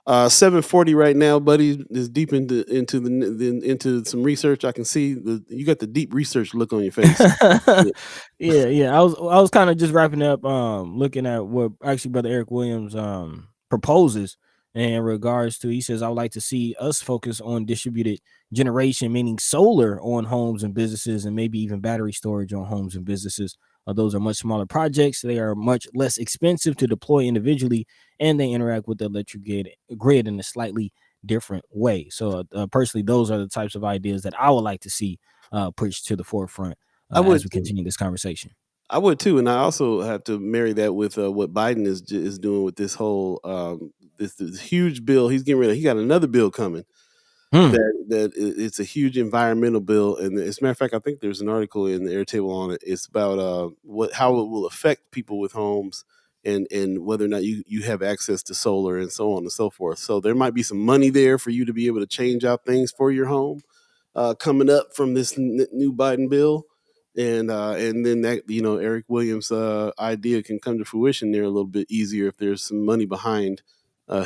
7:40 right now, buddy, is deep into some research. I can see you got the deep research look on your face. Yeah. I was kind of just wrapping up, looking at what actually Brother Eric Williams proposes in regards to. He says, I would like to see us focus on distributed generation, meaning solar on homes and businesses, and maybe even battery storage on homes and businesses. Those are much smaller projects. They are much less expensive to deploy individually, and they interact with the electric grid in a slightly different way. So personally, those are the types of ideas that I would like to see pushed to the forefront as we continue this conversation. I would too, and I also have to marry that with what Biden is doing with this whole this huge bill. He's getting ready. He got another bill coming. That it's a huge environmental bill, and as a matter of fact, I think there's an article in the Airtable on it. It's about how it will affect people with homes, and whether or not you have access to solar and so on and so forth. So there might be some money there for you to be able to change out things for your home coming up from this new Biden bill, and then that Eric Williams' idea can come to fruition there a little bit easier if there's some money behind.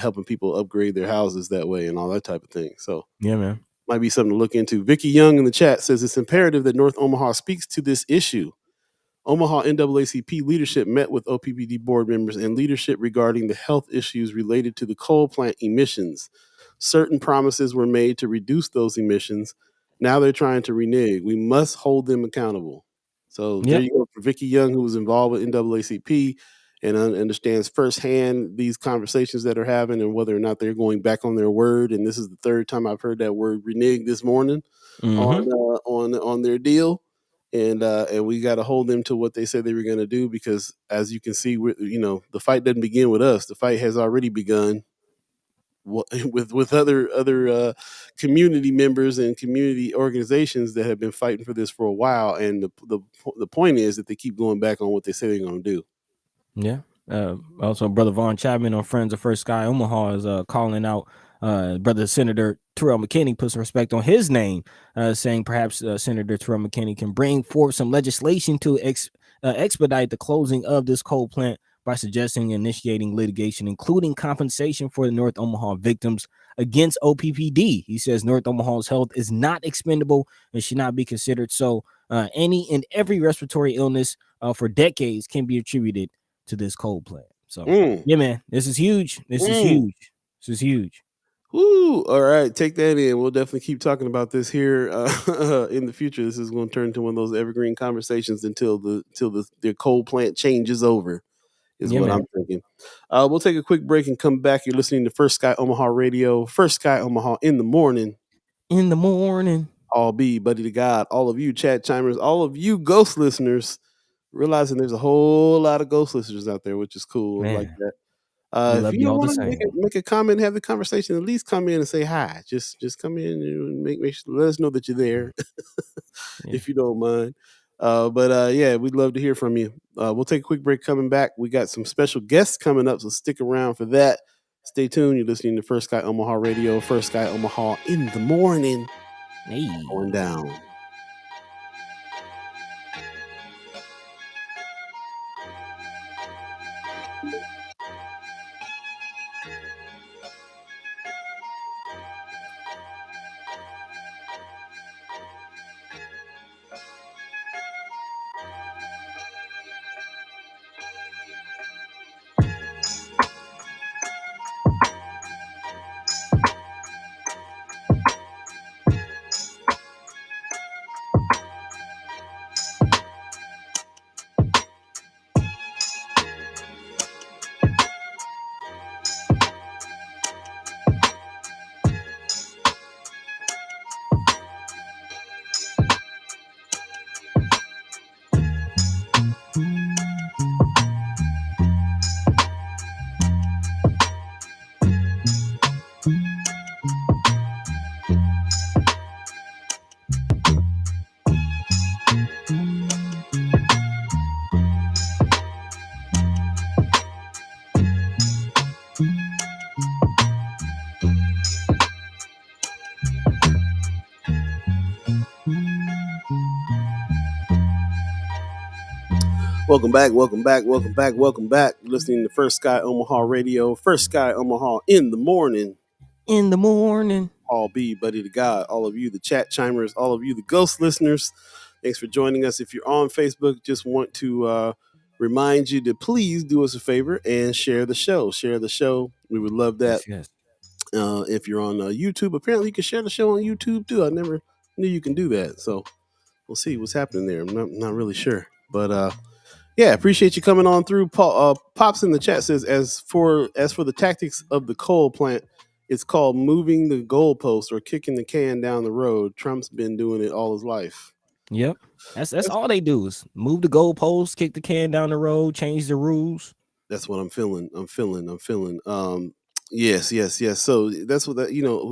Helping people upgrade their houses that way and all that type of thing. So yeah, man, might be something to look into. Vicky Young in the chat says it's imperative that North Omaha speaks to this issue. Omaha NAACP leadership met with OPPD board members and leadership regarding the health issues related to the coal plant emissions. Certain promises were made to reduce those emissions. Now they're trying to renege. We must hold them accountable. So there you go for Vicky Young, who was involved with NAACP and understands firsthand these conversations that are having and whether or not they're going back on their word. And this is the third time I've heard that word renege this morning on their deal. And we got to hold them to what they said they were going to do, because as you can see, the fight doesn't begin with us. The fight has already begun with other community members and community organizations that have been fighting for this for a while. And the point is that they keep going back on what they say they're going to do. Yeah. Also, Brother Vaughn Chapman on Friends of First Sky Omaha is calling out Brother Senator Terrell McKinney, put some respect on his name, saying perhaps Senator Terrell McKinney can bring forth some legislation to expedite the closing of this coal plant by suggesting initiating litigation, including compensation for the North Omaha victims against OPPD. He says North Omaha's health is not expendable and should not be considered so. Any and every respiratory illness for decades can be attributed to this coal plant. So yeah, man, this is huge. This is huge. Woo! All right, take that in. We'll definitely keep talking about this here in the future. This is going to turn into one of those evergreen conversations until the coal plant changes over, is what I'm thinking. We'll take a quick break and come back. You're listening to First Sky Omaha Radio, First Sky Omaha in the morning. In the morning. All Beee, Buddi3 Da Gawd, all of you Chat Chimers, all of you ghost listeners, realizing there's a whole lot of ghost listeners out there, which is cool. Man. Like that. If you don't want to make a comment, have the conversation, at least come in and say hi. Just come in and make sure, let us know that you're there, if you don't mind. Yeah, we'd love to hear from you. We'll take a quick break. Coming back, we got some special guests coming up, so stick around for that. Stay tuned. You're listening to First Sky Omaha Radio, First Sky Omaha in the morning. Hey. Going down. Welcome back, welcome back, welcome back, welcome back. You're listening to First Sky Omaha Radio, First Sky Omaha in the morning. In the morning. All Beee, Buddi3 Da Gawd, all of you, the Chat Chimers, all of you, the ghost listeners. Thanks for joining us. If you're on Facebook, just want to remind you to please do us a favor and share the show. Share the show. We would love that. Yes. If you're on YouTube, apparently you can share the show on YouTube too. I never knew you can do that. So we'll see what's happening there. I'm not really sure. But yeah, appreciate you coming on through. Pops in the chat says, as for the tactics of the coal plant, it's called moving the goalpost or kicking the can down the road. Trump's been doing it all his life. Yep. That's all they do is move the goalposts, kick the can down the road, change the rules. That's what I'm feeling. Yes. So that's what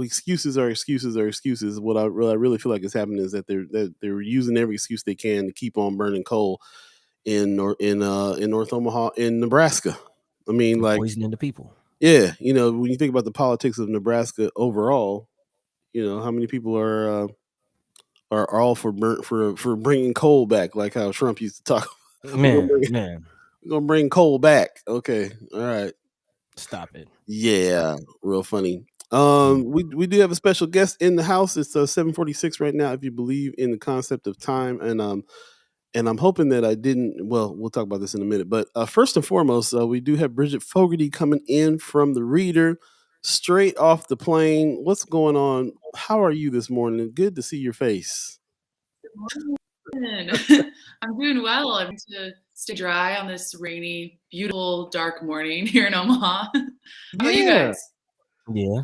excuses are excuses. What I really feel like is happening is that they're using every excuse they can to keep on burning coal in North Omaha, in Nebraska. I mean, like poisoning the people. Yeah, when you think about the politics of Nebraska overall, how many people are all for bringing coal back, like how Trump used to talk. Man, we're gonna bring coal back. Okay, all right, stop it. Yeah, real funny. We do have a special guest in the house. It's 7:46 right now. If you believe in the concept of time, and I'm hoping that I didn't. Well, we'll talk about this in a minute. But first and foremost, we do have Bridget Fogarty coming in from the Reader, straight off the plane. What's going on? How are you this morning? Good to see your face. I'm doing well. I'm going to stay dry on this rainy, beautiful, dark morning here in Omaha. How about you guys? Yeah,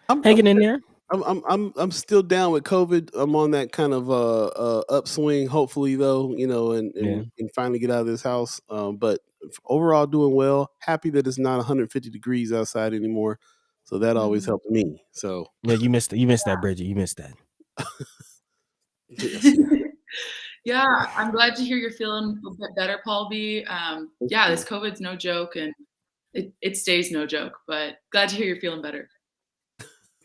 I'm hanging in there. I'm still down with COVID. I'm on that kind of upswing, hopefully though, and finally get out of this house. But overall doing well. Happy that it's not 150 degrees outside anymore. So that always helped me. So yeah, you missed that, Bridget. You missed that. Yeah, I'm glad to hear you're feeling a bit better, Paul B. Yeah, this COVID's no joke, and it stays no joke. But glad to hear you're feeling better.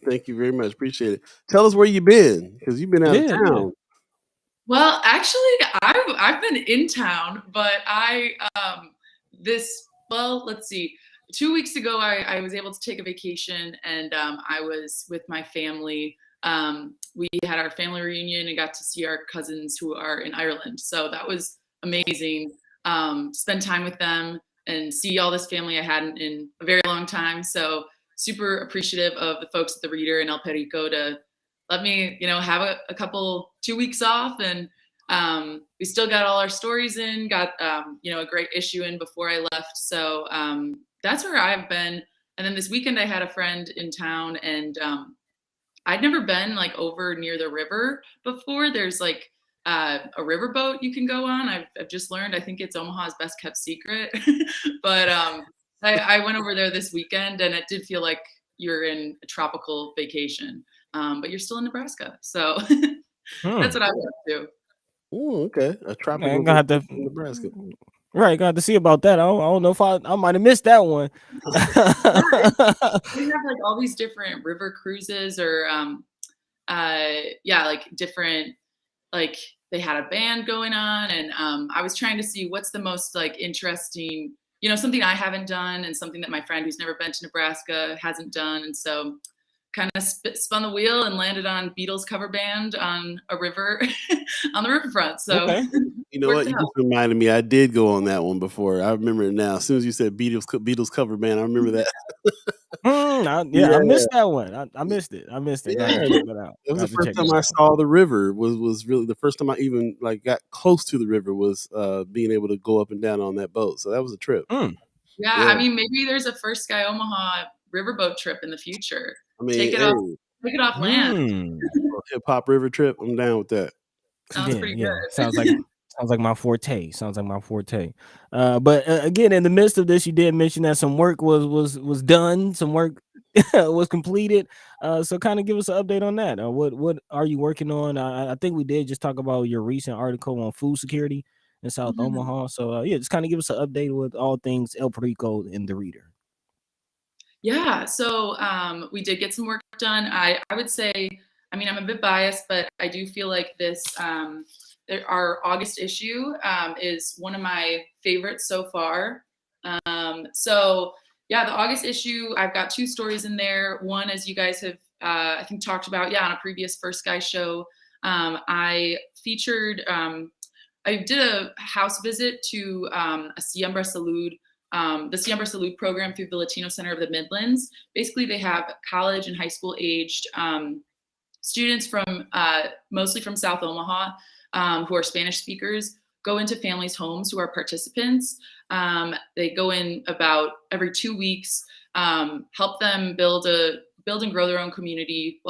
Thank you very much. Appreciate it. Tell us where you've been, because you've been out of town. Yeah. Well, actually, I've been in town, but let's see. 2 weeks ago, I was able to take a vacation, and I was with my family. We had our family reunion and got to see our cousins who are in Ireland. So that was amazing. Spend time with them and see all this family I hadn't in a very long time. So super appreciative of the folks at the Reader in El Perico to let me, have a couple 2 weeks off. And we still got all our stories in, got, a great issue in before I left. So that's where I've been. And then this weekend I had a friend in town, and I'd never been over near the river before. There's a riverboat you can go on. I've just learned, I think it's Omaha's best kept secret. But I went over there this weekend, and it did feel like you're in a tropical vacation, but you're still in Nebraska. So that's what I went to. Oh, okay. A tropical vacation in Nebraska. Right, got to see about that. I don't know if I might have missed that one. We have all these different river cruises, or different, they had a band going on, and I was trying to see what's the most interesting, something I haven't done, and something that my friend who's never been to Nebraska hasn't done, and so kind of spun the wheel and landed on Beatles cover band on a river on the riverfront. So okay. You know what? You just reminded me. I did go on that one before. I remember it now. As soon as you said Beatles cover band, I remember that. I missed that one. I missed it. Yeah. It was the first time I saw the river. Was really the first time I even got close to the river. Was being able to go up and down on that boat. So that was a trip. Yeah, I mean, maybe there's a First Sky Omaha riverboat trip in the future. I mean, take it off land. Hip hop river trip. I'm down with that. Sounds pretty good. Sounds like my forte. But again, in the midst of this, you did mention that some work was done, some work was completed. So kind of give us an update on that. What are you working on? I think we did just talk about your recent article on food security in South Omaha. So just kind of give us an update with all things El Perico in the Reader. Yeah, so we did get some work done. I would say, I mean, I'm a bit biased, but I do feel like this our August issue is one of my favorites so far. So yeah, the August issue, I've got 2 stories in there. One, as you guys have, I think, talked about, on a previous First Guy show, I featured, I did a house visit to a Siembra Salud, the Siembra Salud program through the Latino Center of the Midlands. Basically, they have college and high school aged students from mostly from South Omaha who are Spanish speakers go into families' homes who are participants. They go in about every 2 weeks, help them build and grow their own community,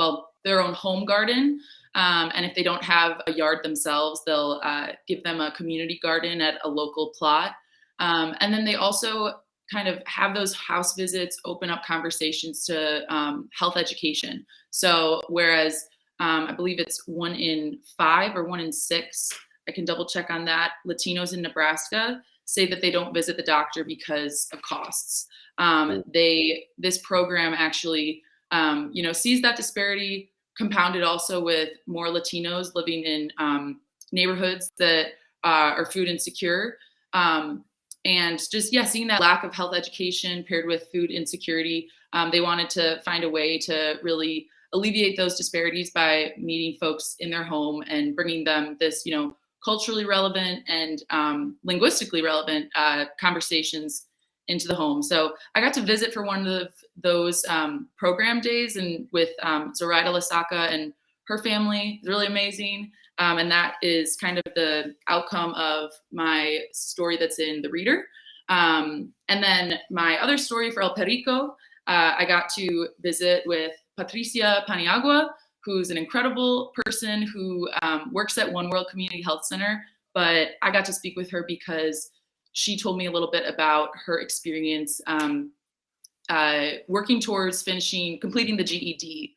their own home garden. And if they don't have a yard themselves, they'll give them a community garden at a local plot. And then they also kind of have those house visits open up conversations to health education. So whereas I believe it's 1 in 5 or 1 in 6, I can double check on that, Latinos in Nebraska say that they don't visit the doctor because of costs. This program actually, sees that disparity compounded also with more Latinos living in neighborhoods that are food insecure. And just, seeing that lack of health education paired with food insecurity, they wanted to find a way to really alleviate those disparities by meeting folks in their home and bringing them this, culturally relevant and linguistically relevant conversations into the home. So I got to visit for one of those program days and with Zoraida Lasaka and her family. It's really amazing. And that is kind of the outcome of my story that's in the Reader. And then my other story for El Perico, I got to visit with Patricia Paniagua, who's an incredible person who works at One World Community Health Center. But I got to speak with her because she told me a little bit about her experience working towards completing the GED.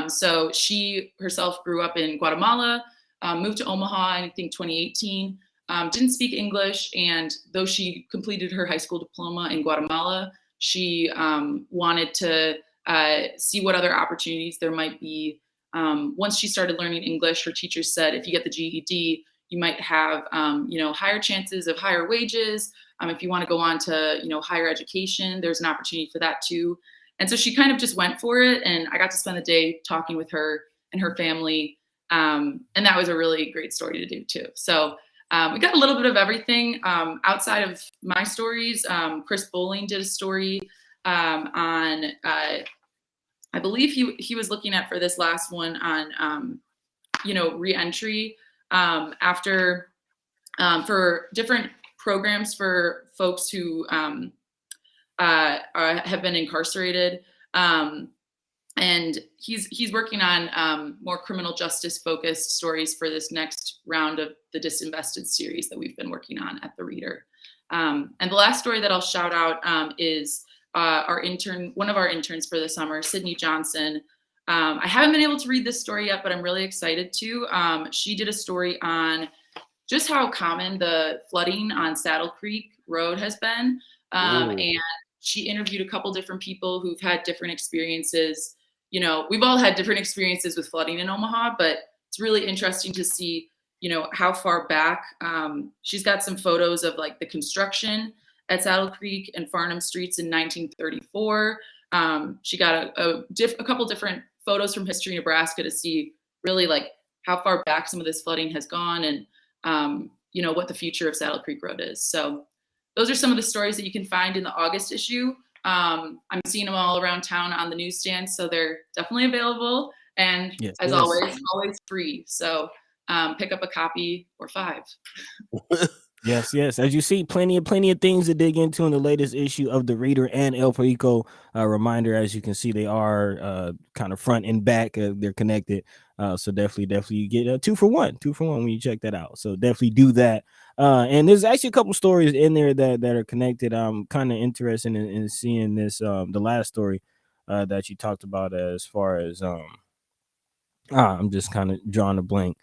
So she herself grew up in Guatemala, moved to Omaha, I think 2018, didn't speak English. And though she completed her high school diploma in Guatemala, she wanted to see what other opportunities there might be. Once she started learning English, her teachers said, if you get the GED, you might have, higher chances of higher wages. If you want to go on to, higher education, there's an opportunity for that too. And so she kind of just went for it. And I got to spend the day talking with her and her family. And that was a really great story to do too. So we got a little bit of everything. Outside of my stories, Chris Bowling did a story on, I believe he was looking at for this last one on, reentry after for different programs for folks who have been incarcerated. And he's working on more criminal justice focused stories for this next round of the Disinvested series that we've been working on at the Reader. And the last story that I'll shout out is one of our interns for the summer, Sydney Johnson. I haven't been able to read this story yet, but I'm really excited to. She did a story on just how common the flooding on Saddle Creek Road has been. And she interviewed a couple different people who've had different experiences. We've all had different experiences with flooding in Omaha, but it's really interesting to see, how far back. She's got some photos of like the construction at Saddle Creek and Farnham Streets in 1934. She got a couple different photos from History Nebraska to see really like how far back some of this flooding has gone and, what the future of Saddle Creek Road is. So those are some of the stories that you can find in the August issue. I'm seeing them all around town on the newsstand, so they're definitely available. And always free. So pick up a copy or 5. Yes. As you see, plenty of things to dig into in the latest issue of the Reader and El Perico. Reminder, as you can see, they are kind of front and back. They're connected. So definitely you get a 2 for 1 when you check that out. So definitely do that. And there's actually a couple stories in there that are connected. I'm kind of interested in seeing this. The last story that you talked about as far as I'm just kind of drawing a blank.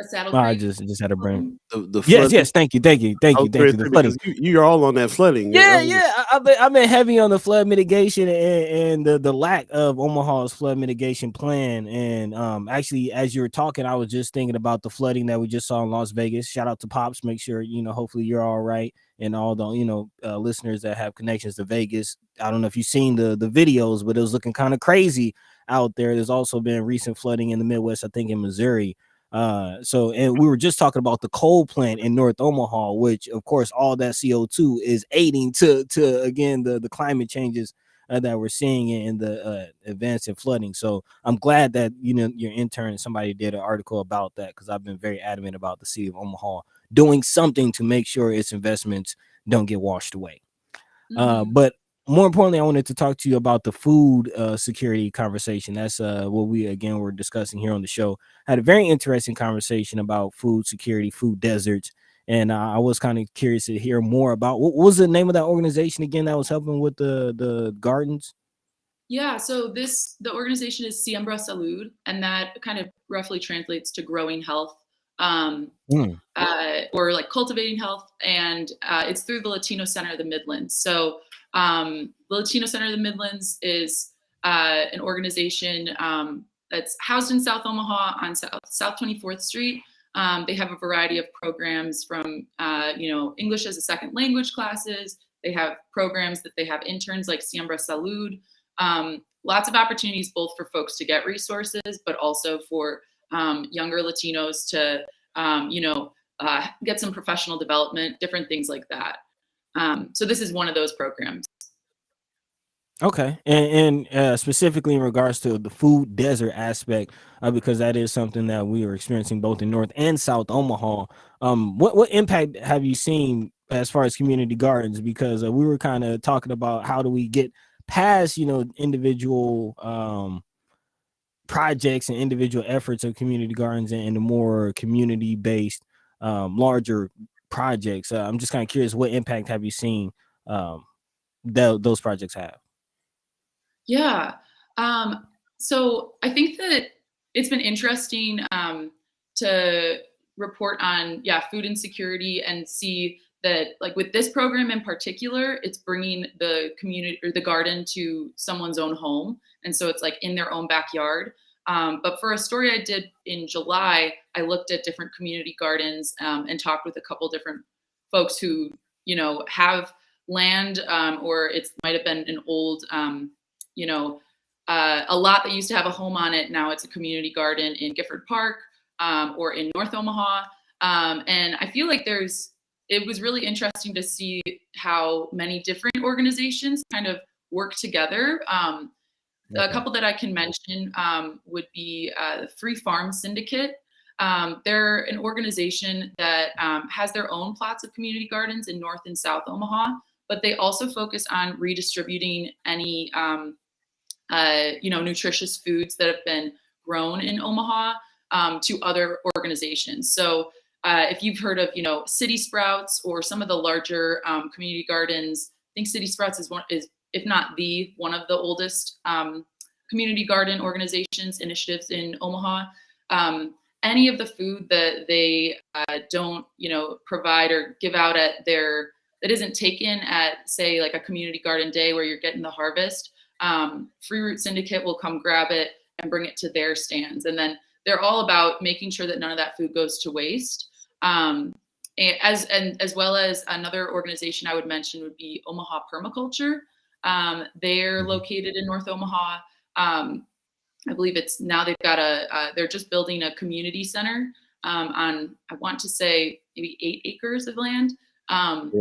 Saddle I Creek. just had a brain. The Yes. Thank you. The flooding. You're all on that flooding. Yeah. I've been heavy on the flood mitigation and the lack of Omaha's flood mitigation plan. And actually, as you were talking, I was just thinking about the flooding that we just saw in Las Vegas. Shout out to Pops. Make sure hopefully you're all right, and all the listeners that have connections to Vegas. I don't know if you've seen the videos, but it was looking kind of crazy out there. There's also been recent flooding in the Midwest, I think in Missouri. And we were just talking about the coal plant in North Omaha, which of course all that CO2 is aiding to again the climate changes that we're seeing in the events and flooding. So I'm glad that your intern, somebody did an article about that, because I've been very adamant about the city of Omaha doing something to make sure its investments don't get washed away. But more importantly, I wanted to talk to you about the food security conversation. That's what we again were discussing here on the show. I had a very interesting conversation about food security, food deserts, and I was kind of curious to hear more about what was the name of that organization again that was helping with the gardens. Yeah, so the organization is Siembra Salud, and that kind of roughly translates to growing health, or like cultivating health, and it's through the Latino Center of the Midlands. So the Latino Center of the Midlands is an organization that's housed in South Omaha on South 24th Street. They have a variety of programs from English as a second language classes. They have programs that they have interns like Siembra Salud. Lots of opportunities both for folks to get resources, but also for younger Latinos to get some professional development, different things like that. So this is one of those programs. Okay, and specifically in regards to the food desert aspect, because that is something that we are experiencing both in North and South Omaha. What impact have you seen as far as community gardens? Because we were kind of talking about how do we get past individual projects and individual efforts of community gardens and the more community based larger projects. I'm just kind of curious, what impact have you seen those projects have? Yeah. So I think that it's been interesting to report on, food insecurity and see that, like with this program in particular, it's bringing the community or the garden to someone's own home. And so it's like in their own backyard. But for a story I did in July, I looked at different community gardens and talked with a couple different folks who, have land or it might have been an old, a lot that used to have a home on it. Now it's a community garden in Gifford Park or in North Omaha. And I feel like it was really interesting to see how many different organizations kind of work together. A couple that I can mention would be the Free Farm Syndicate. They're an organization that has their own plots of community gardens in North and South Omaha, but they also focus on redistributing any nutritious foods that have been grown in Omaha to other organizations. So if you've heard of, City Sprouts or some of the larger community gardens, I think City Sprouts is if not one of the oldest community garden organizations initiatives in Omaha. Any of the food that they don't, provide or give out that isn't taken at, say, like a community garden day where you're getting the harvest, Free Root Syndicate will come grab it and bring it to their stands. And then they're all about making sure that none of that food goes to waste. As well as another organization I would mention would be Omaha Permaculture. They're located in North Omaha. I believe they're just building a community center on, I want to say, maybe 8 acres of land. And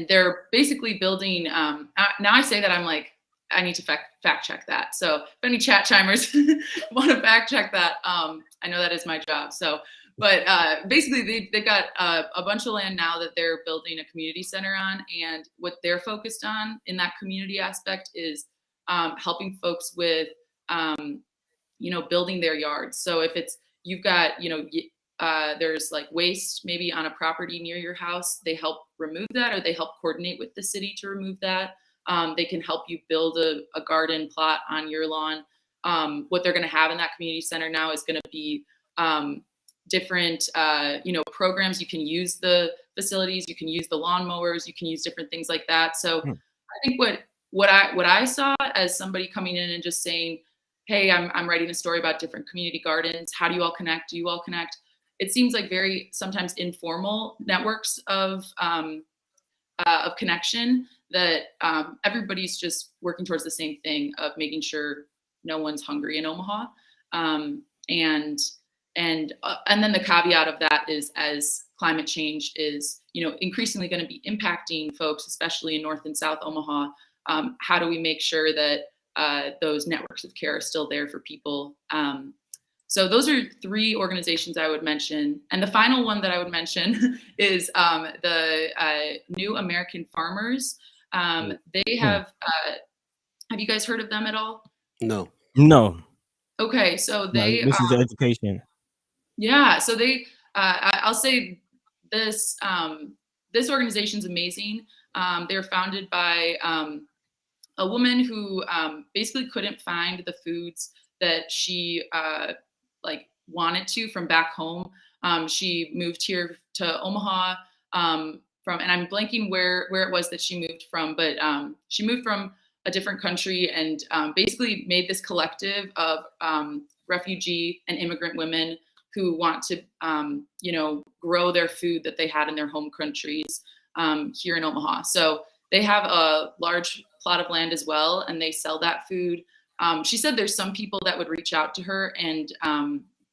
they're basically building, now I say that I'm like, I need to fact check that. So if any chat chimers want to fact check that, I know that is my job. So, but basically they've got a bunch of land now that they're building a community center on. And what they're focused on in that community aspect is helping folks with, building their yards. So if you've got, there's like waste maybe on a property near your house, they help remove that, or they help coordinate with the city to remove that. They can help you build a garden plot on your lawn. What they're going to have in that community center now is going to be different, programs. You can use the facilities, you can use the lawnmowers, you can use different things like that. So I think what I saw as somebody coming in and just saying, hey, I'm writing a story about different community gardens. How do you all connect? Do you all connect? It seems like very sometimes informal networks of connection that everybody's just working towards the same thing of making sure no one's hungry in Omaha. And then the caveat of that is, as climate change is, increasingly going to be impacting folks, especially in North and South Omaha, how do we make sure that those networks of care are still there for people? So those are 3 organizations I would mention. And the final one that I would mention is the New American Farmers. They have you guys heard of them at all? No. Okay, so they this is education. Yeah, so they I'll say this this organization's amazing. They're founded by a woman who basically couldn't find the foods that she wanted to from back home. She moved here to Omaha and I'm blanking where it was that she moved from, but she moved from a different country and basically made this collective of refugee and immigrant women who want to, grow their food that they had in their home countries here in Omaha. So they have a large plot of land as well, and they sell that food. She said there's some people that would reach out to her and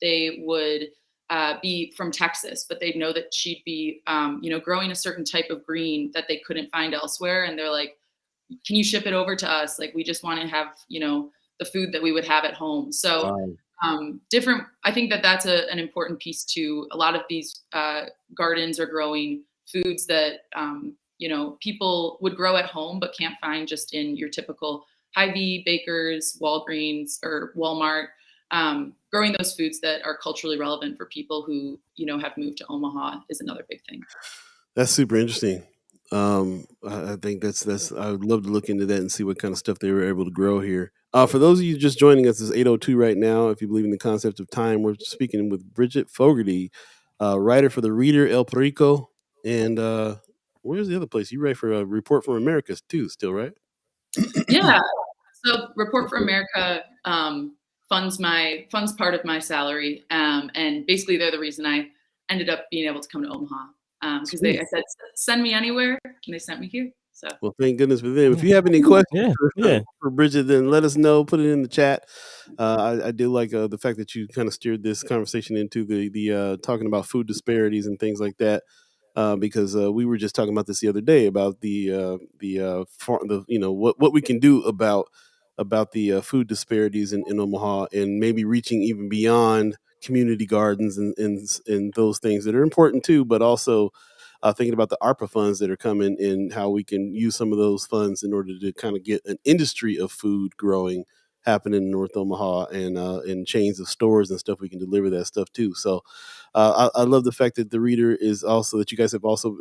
they would be from Texas, but they'd know that she'd be, growing a certain type of green that they couldn't find elsewhere. And they're like, can you ship it over to us? Like, we just want to have, the food that we would have at home. So I think that that's an important piece too. A lot of these gardens are growing foods that, people would grow at home, but can't find just in your typical Hy-Vee, Baker's, Walgreens, or Walmart. Growing those foods that are culturally relevant for people who, have moved to Omaha is another big thing. That's super interesting. I think that's I would love to look into that and see what kind of stuff they were able to grow here. For those of you just joining us, it's 8:02 right now. If you believe in the concept of time, we're speaking with Bridget Fogarty, writer for The Reader, El Perico, and where's the other place? You write for a Report from America too, still, right? Yeah. So Report for America funds part of my salary, and basically they're the reason I ended up being able to come to Omaha. Because I said, send me anywhere, and they sent me here. So, well, thank goodness for them. If you have any questions for Bridget, then let us know. Put it in the chat. I do like the fact that you kind of steered this conversation into the talking about food disparities and things like that, because we were just talking about this the other day about what we can do about the food disparities in Omaha, and maybe reaching even beyond community gardens and those things that are important too, but also thinking about the ARPA funds that are coming and how we can use some of those funds in order to kind of get an industry of food growing happening in North Omaha, and in chains of stores and stuff. We can deliver that stuff too. So I love the fact that The Reader is also, that you guys have also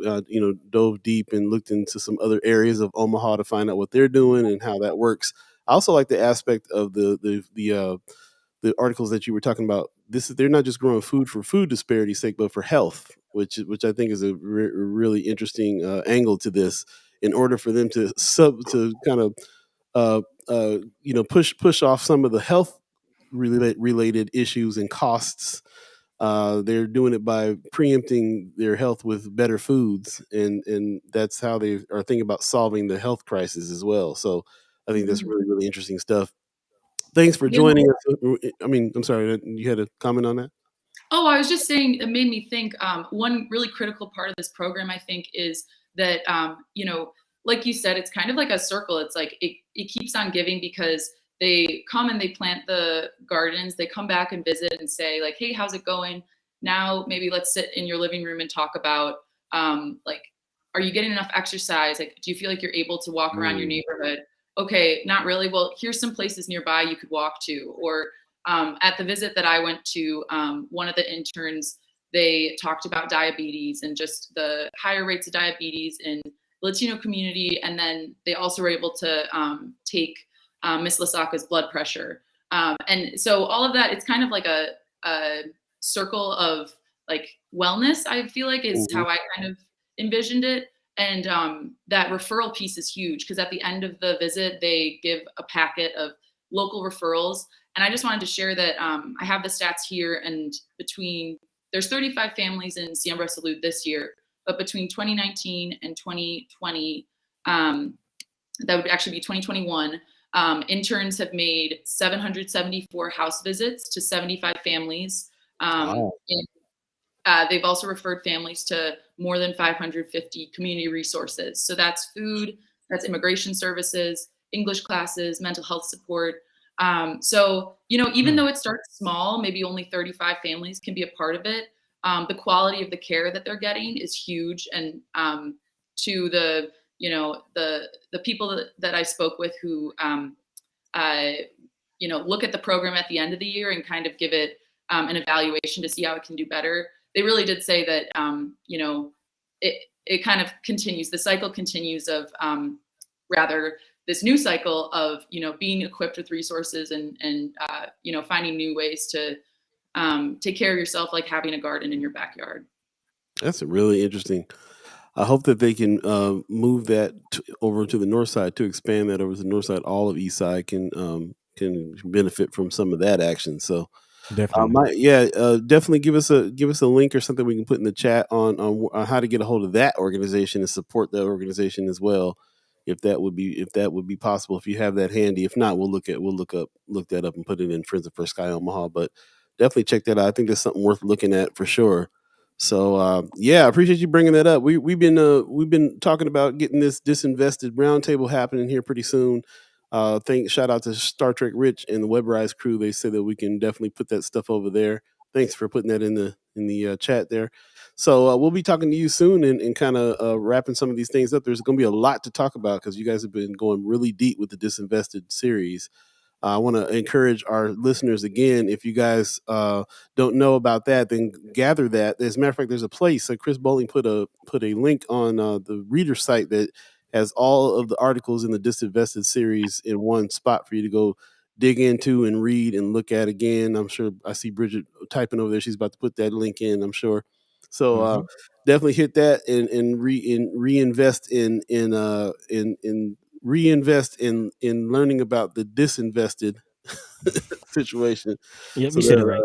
dove deep and looked into some other areas of Omaha to find out what they're doing and how that works. I also like the aspect of the articles that you were talking about. They're not just growing food for food disparity's sake, but for health, which I think is a really interesting angle to this. In order for them to kind of push off some of the health related issues and costs, they're doing it by preempting their health with better foods, and that's how they are thinking about solving the health crisis as well. So I think that's really, really interesting stuff. Thanks for joining us. I mean, I'm sorry, you had a comment on that? Oh, I was just saying, it made me think, one really critical part of this program, I think, is that, like you said, it's kind of like a circle. It's like it keeps on giving, because they come and they plant the gardens. They come back and visit and say, like, hey, how's it going? Now maybe let's sit in your living room and talk about, are you getting enough exercise? Like, do you feel like you're able to walk around your neighborhood? Okay, not really. Well, here's some places nearby you could walk to. Or at the visit that I went to, one of the interns, they talked about diabetes and just the higher rates of diabetes in the Latino community. And then they also were able to take Miss Lasaka's blood pressure. And so all of that, it's kind of like a circle of like wellness, I feel like is how I kind of envisioned it. And that referral piece is huge because at the end of the visit, they give a packet of local referrals. And I just wanted to share that I have the stats here, and there's 35 families in Siembra Salud this year, but between 2019 and 2020, that would actually be 2021, interns have made 774 house visits to 75 families. Wow. And they've also referred families to more than 550 community resources. So that's food, that's immigration services, English classes, mental health support. So, even though it starts small, maybe only 35 families can be a part of it. The quality of the care that they're getting is huge. And to the people that I spoke with who, look at the program at the end of the year and kind of give it an evaluation to see how it can do better. They really did say that, it kind of continues, the cycle continues of this new cycle of, being equipped with resources and finding new ways to take care of yourself, like having a garden in your backyard. That's really interesting. I hope that they can move that over to the north side, to expand that over to the north side. All of East Side can benefit from some of that action. So definitely, definitely give us a link or something we can put in the chat on how to get a hold of that organization and support that organization as well, if that would be possible. If you have that handy, if not, we'll look that up and put it in Friends of First Sky Omaha. But definitely check that out. I think that's something worth looking at for sure. So I appreciate you bringing that up. We've been talking about getting this disinvested roundtable happening here pretty soon. Shout out to Star Trek Rich and the Webrise crew. They said that we can definitely put that stuff over there. Thanks for putting that in the chat there. So we'll be talking to you soon and kind of wrapping some of these things up. There's going to be a lot to talk about because you guys have been going really deep with the Disinvested series. I want to encourage our listeners again, if you guys don't know about that, then gather that. As a matter of fact, there's a place. Chris Bowling put a link on the reader site that has all of the articles in the Disinvested series in one spot for you to go dig into and read and look at again. I'm sure I see Bridget typing over there. She's about to put that link in, I'm sure. So definitely hit that and reinvest in learning about the disinvested situation. Yeah, you said it right.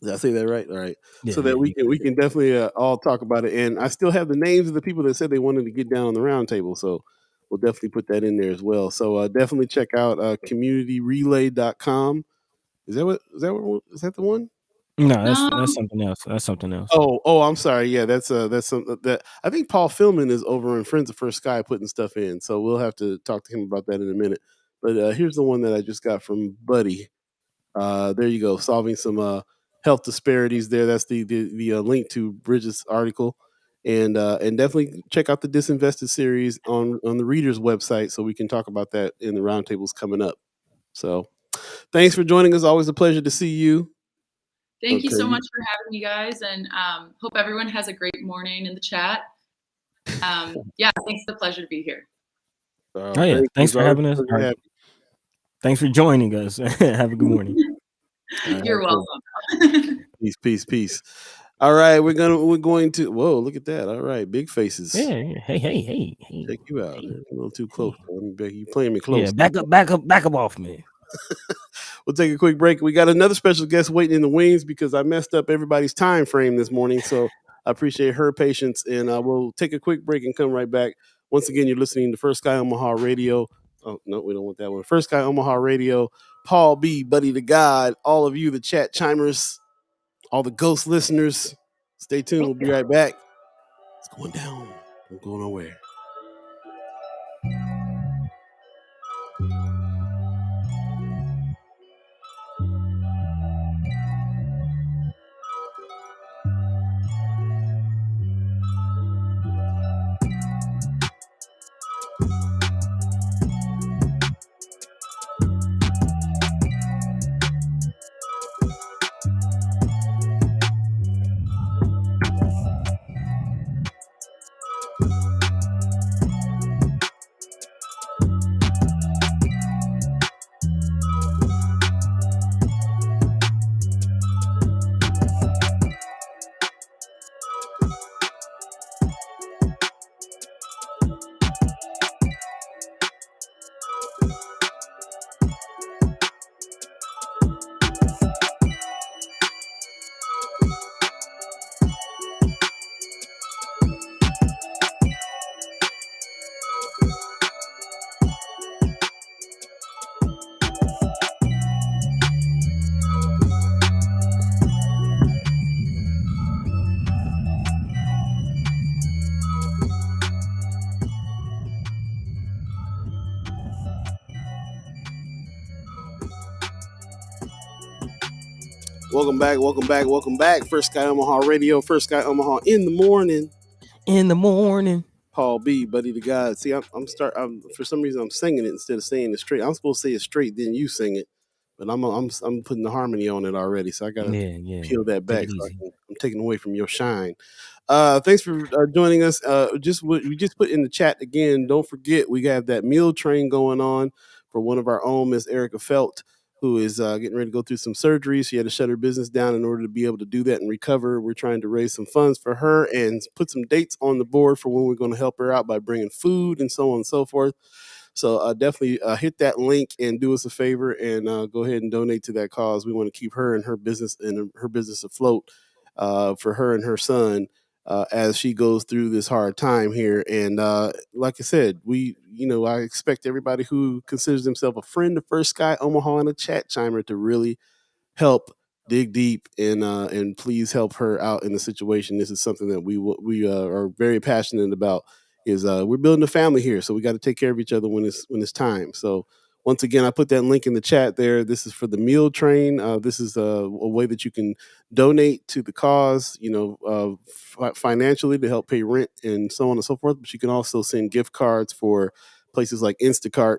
Did I say that right? All right. Yeah, so that we can definitely all talk about it. And I still have the names of the people that said they wanted to get down on the round table. So we'll definitely put that in there as well. So definitely check out communityrelay.com. Is that the one? No, that's something else. That's something else. Oh, I'm sorry. Yeah, that's something that I think Paul Philman is over in Friends of First Sky putting stuff in. So we'll have to talk to him about that in a minute. But here's the one that I just got from Buddi. There you go. Solving some health disparities there. That's the link to Bridget's article. And definitely check out the Disinvested series on the reader's website so we can talk about that in the roundtables coming up. So thanks for joining us. Always a pleasure to see you. Thank you so much for having me, guys, and hope everyone has a great morning in the chat. Thanks. It's a pleasure to be here. Thanks for having us. Thanks for joining us. Have a good morning. You're welcome. Peace. All right, we're going to. Whoa, look at that! All right, big faces. Yeah. Hey. Check you out. Hey. A little too close. You playing me close. Yeah, back up off me. We'll take a quick break. We got another special guest waiting in the wings because I messed up everybody's time frame this morning. So I appreciate her patience, and we'll take a quick break and come right back. Once again, you're listening to First Sky Omaha Radio. Oh, no, we don't want that one. First Sky Omaha Radio. Paul B, Buddi3 Da Gawd, all of you, the Chat Chimers, all the ghost listeners. Stay tuned. We'll be right back. It's going down. Don't go nowhere. Welcome back. First Sky Omaha Radio, First Sky Omaha in the morning. Paul B, Buddi3 Da Gawd. See, I'm for some reason I'm singing it instead of saying it straight. I'm supposed to say it straight, then you sing it, but I'm putting the harmony on it already, so I gotta peel that back. So I'm taking away from your shine. Thanks for joining us. We just put in the chat again. Don't forget we have that meal train going on for one of our own, Miss Erica Felt, who is getting ready to go through some surgery. She had to shut her business down in order to be able to do that and recover. We're trying to raise some funds for her and put some dates on the board for when we're going to help her out by bringing food and so on and so forth. So definitely hit that link and do us a favor and go ahead and donate to that cause. We want to keep her and her business afloat for her and her son as she goes through this hard time here. And like I said, I expect everybody who considers themselves a friend of First Sky Omaha and a chat chimer to really help dig deep and please help her out in the situation. This is something that we are very passionate about. Is we're building a family here, so we got to take care of each other when it's time. So once again, I put that link in the chat there. This is for the meal train. This is a way that you can donate to the cause, financially to help pay rent and so on and so forth. But you can also send gift cards for places like Instacart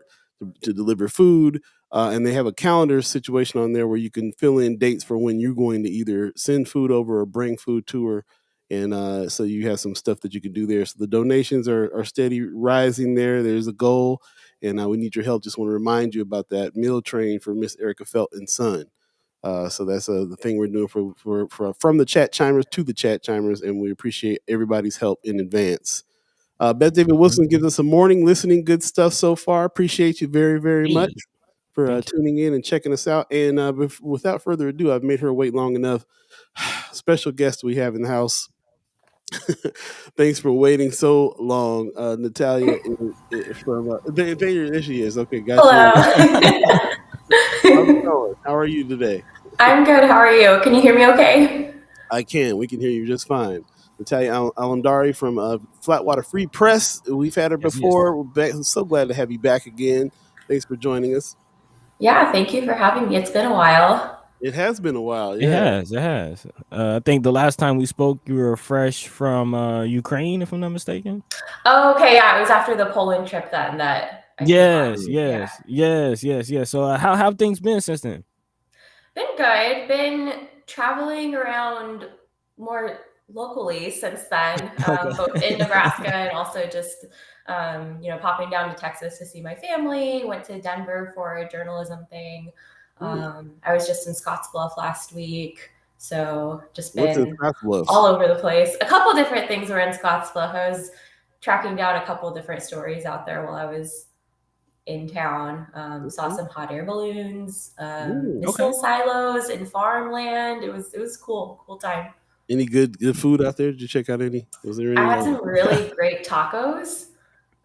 to deliver food. And they have a calendar situation on there where you can fill in dates for when you're going to either send food over or bring food to her. And so you have some stuff that you can do there. So the donations are steady rising there. There's a goal, and we need your help. Just want to remind you about that meal train for Miss Erica Felt and Son. So that's the thing we're doing for from the Chat Chimers to the Chat Chimers, and we appreciate everybody's help in advance. Beth David Wilson gives us a morning listening. Good stuff so far. Appreciate you very, very much for tuning in and checking us out. And without further ado, I've made her wait long enough. Special guest we have in the house. Thanks for waiting so long, Natalia. There she is. Okay, got Hello. How's it going? How are you today? I'm good. How are you? Can you hear me okay? I can. We can hear you just fine. Natalia Alamdari from Flatwater Free Press. We've had her before. We're back. I'm so glad to have you back again. Thanks for joining us. Yeah, thank you for having me. It's been a while. It has been a while. Yeah. It has. I think the last time we spoke, you were fresh from Ukraine, if I'm not mistaken. Oh, okay. Yeah, it was after the Poland trip then that. Yes. So how have things been since then? Been good. Been traveling around more locally since then, both in Nebraska and also just popping down to Texas to see my family. Went to Denver for a journalism thing. I was just in Scottsbluff last week, so just been all over the place. A couple different things were in Scottsbluff. I was tracking down a couple different stories out there while I was in town. Saw some hot air balloons, missile silos and farmland. It was cool time. Any good food out there? Did you check out any? Was there any? I had some really great tacos.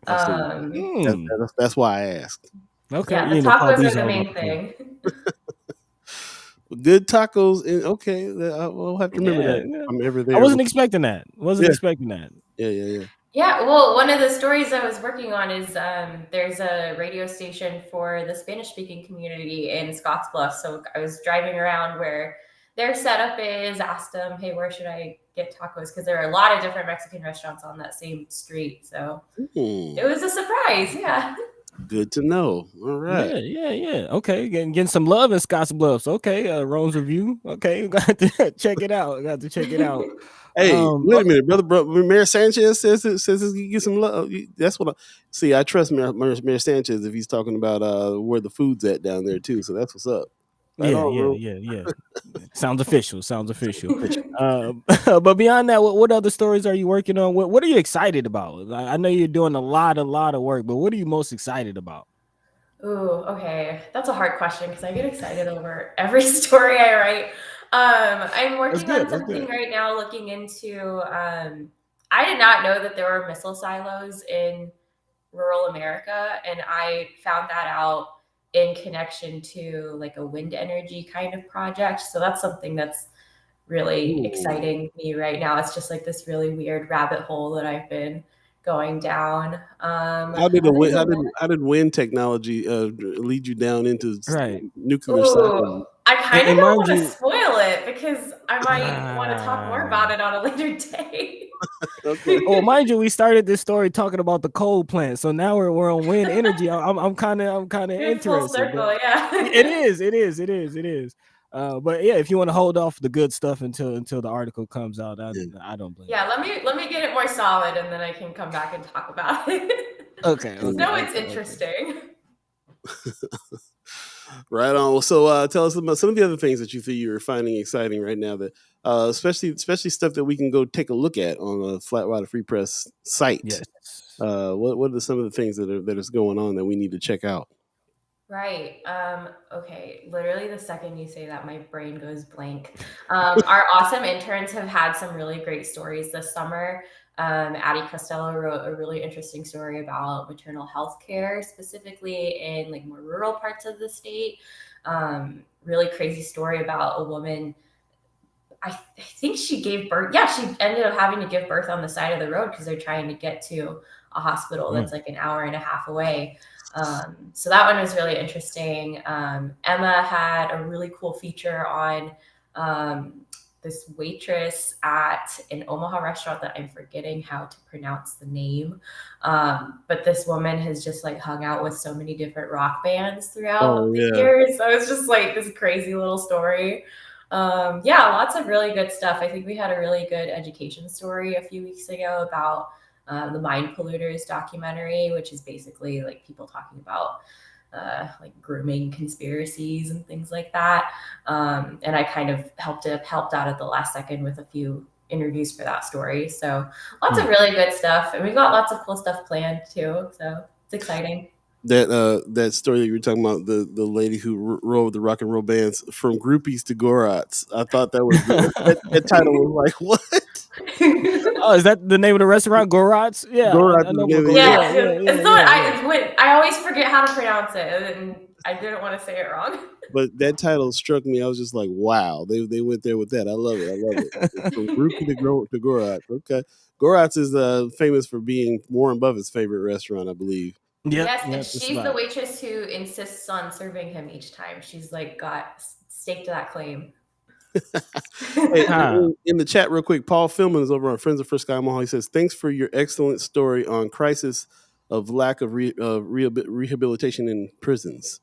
That's why I asked. Okay, yeah, the tacos are the main thing. Good tacos, okay. We'll have to remember that. I'm ever there. I wasn't expecting that. Expecting that. Yeah. Yeah, well, one of the stories I was working on is there's a radio station for the Spanish-speaking community in Scottsbluff. So I was driving around where their setup is, asked them, hey, where should I get tacos? Because there are a lot of different Mexican restaurants on that same street. So it was a surprise, yeah. Good to know. All right. Yeah. Okay, getting some love in Scottsbluff. Okay, Rome's Review. Okay, got to check it out. Hey, wait a minute, brother. Mayor Sanchez says he get some love. That's what I trust Mayor Sanchez if he's talking about where the food's at down there too. So that's what's up. Yeah. Sounds official. But beyond that, what other stories are you working on? What are you excited about? I know you're doing a lot of work, but what are you most excited about? Ooh, okay. That's a hard question because I get excited over every story I write. I'm working on something right now looking into, I did not know that there were missile silos in rural America, and I found that out in connection to like a wind energy kind of project. So that's something that's really exciting me right now. It's just like this really weird rabbit hole that I've been going down. How did wind technology lead you down into nuclear silos? I kind of don't want to spoil it, because I might want to talk more about it on a later day. Okay. Well, mind you, we started this story talking about the coal plant, so now we're on wind energy. I'm kind of interested. Full circle, yeah. It is. But yeah, if you want to hold off the good stuff until the article comes out, I don't blame. Yeah, let me get it more solid, and then I can come back and talk about it. Okay. It's interesting. Right on. So tell us about some of the other things that you think you're finding exciting right now, that especially stuff that we can go take a look at on the Flatwater Free Press site. Yes. What are some of the things that is going on that we need to check out? Right. Okay. Literally the second you say that, my brain goes blank. Our awesome interns have had some really great stories this summer. Addie Costello wrote a really interesting story about maternal health care, specifically in like more rural parts of the state. Really crazy story about a woman. I think she gave birth. Yeah, she ended up having to give birth on the side of the road because they're trying to get to a hospital that's like an hour and a half away. So that one was really interesting. Emma had a really cool feature on this waitress at an Omaha restaurant that I'm forgetting how to pronounce the name. But this woman has just like hung out with so many different rock bands throughout the years. So it's just like this crazy little story. Lots of really good stuff. I think we had a really good education story a few weeks ago about the Mind Polluters documentary, which is basically like people talking about like grooming conspiracies and things like that. And I kind of helped out at the last second with a few interviews for that story. So lots of really good stuff. And we've got lots of cool stuff planned too. So it's exciting. That story that you were talking about, the lady who rode the rock and roll bands from groupies to Gorats. I thought that was that title was like, what? Oh, is that the name of the restaurant? Gorats? Yeah. Gorats. I always forget how to pronounce it, and I didn't want to say it wrong. But that title struck me. I was just like, wow, they went there with that. I love it. From groupie to Gorats. Okay. Gorats is famous for being Warren Buffett's favorite restaurant, I believe. Yes, and she's the waitress who insists on serving him each time. She's like got staked to that claim. In the chat real quick, Paul Philman is over on Friends of Sky Omaha. He says, thanks for your excellent story on crisis of lack of rehabilitation in prisons.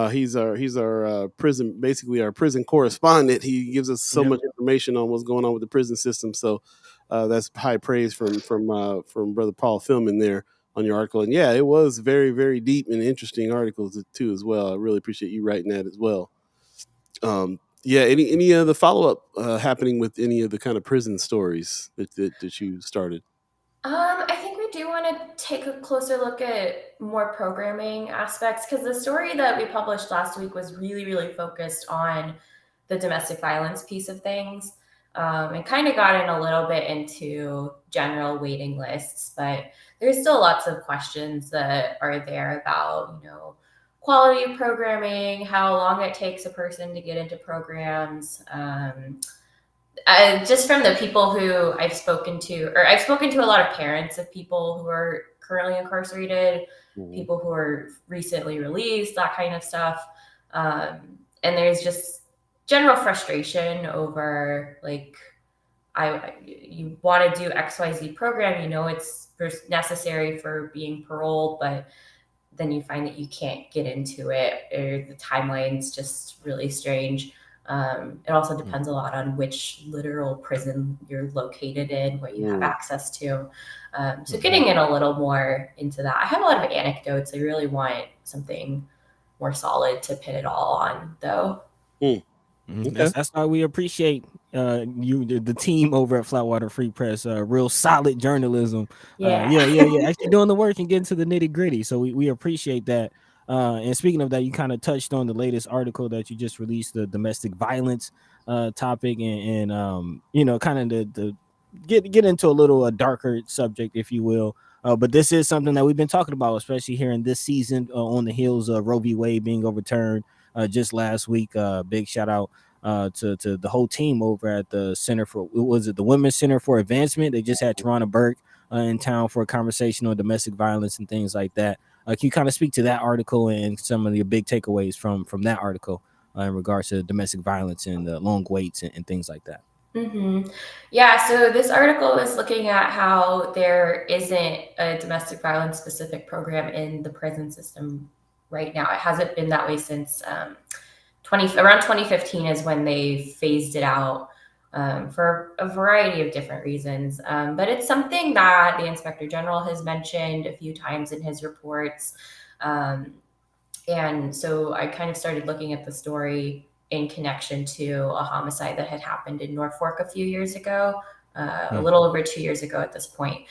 He's our prison, basically our prison correspondent. He gives us so much information on what's going on with the prison system. So that's high praise from Brother Paul Philman there on your article. And yeah, it was very, very deep and interesting articles too as well. I really appreciate you writing that as well. Any of the follow-up happening with any of the kind of prison stories that you started? I think we do want to take a closer look at more programming aspects, because the story that we published last week was really, really focused on the domestic violence piece of things, and kind of got in a little bit into general waiting lists, but there's still lots of questions that are there about, quality of programming, how long it takes a person to get into programs. Just from the people who I've spoken to a lot of parents of people who are currently incarcerated, people who are recently released, that kind of stuff. And there's just general frustration over like, you want to do XYZ program, it's necessary for being paroled, but then you find that you can't get into it, or the timeline's just really strange. It also depends a lot on which literal prison you're located in, what you have access to. So getting in a little more into that. I have a lot of anecdotes. I really want something more solid to pin it all on, though. Okay. That's why we appreciate the team over at Flatwater Free Press. Real solid journalism. Actually doing the work and getting to the nitty gritty. So we appreciate that. And speaking of that, you kind of touched on the latest article that you just released, the domestic violence topic, and kind of the get into a little darker subject, if you will. But this is something that we've been talking about, especially here in this season, on the heels of Roe v. Wade being overturned just last week. Big shout out to the whole team over at the Center for, the Women's Center for Advancement. They just had Tarana Burke in town for a conversation on domestic violence and things like that. Can you kind of speak to that article and some of the big takeaways from that article in regards to domestic violence and long waits and things like that. Mm-hmm. Yeah, so this article is looking at how there isn't a domestic violence specific program in the prison system right now. It hasn't been that way since around 2015 is when they phased it out for a variety of different reasons. But it's something that the Inspector General has mentioned a few times in his reports. And so I kind of started looking at the story in connection to a homicide that had happened in Norfolk a few years ago, a little over 2 years ago at this point.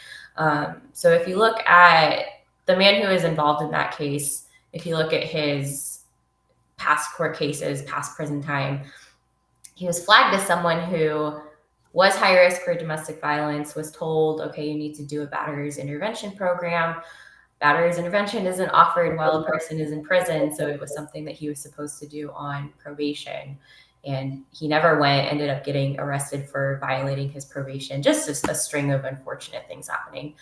So if you look at the man who is involved in that case, if you look at his past court cases, past prison time, he was flagged as someone who was high risk for domestic violence, was told, okay, you need to do a batterer's intervention program. Batterer's intervention isn't offered while a person is in prison, so it was something that he was supposed to do on probation. And he never went, ended up getting arrested for violating his probation, just a string of unfortunate things happening.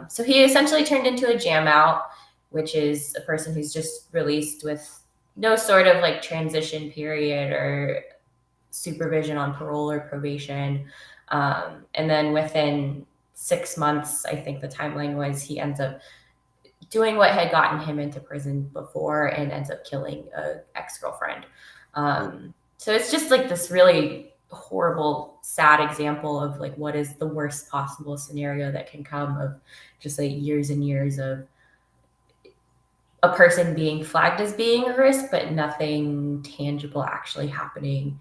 So he essentially turned into a jam out, which is a person who's just released with no sort of like transition period or supervision on parole or probation. And then within 6 months, I think the timeline was, he ends up doing what had gotten him into prison before and ends up killing an ex-girlfriend. So it's just like this really horrible, sad example of like what is the worst possible scenario that can come of just like years and years of a person being flagged as being a risk, but nothing tangible actually happening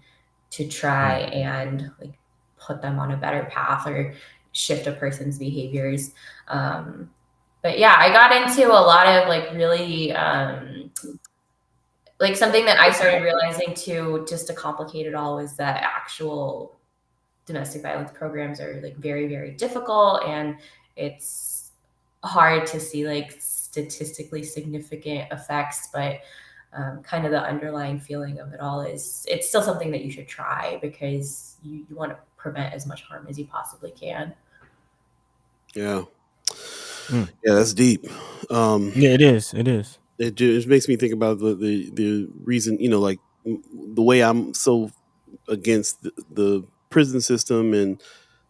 to try and like put them on a better path or shift a person's behaviors. But yeah, I got into a lot of like really like something that I started realizing too, just to complicate it all, was that actual domestic violence programs are like very, very difficult, and it's hard to see like statistically significant effects, but kind of the underlying feeling of it all is it's still something that you should try because you want to prevent as much harm as you possibly can. Yeah. Yeah, that's deep. Yeah, it is. It just makes me think about the reason, like the way I'm so against the prison system and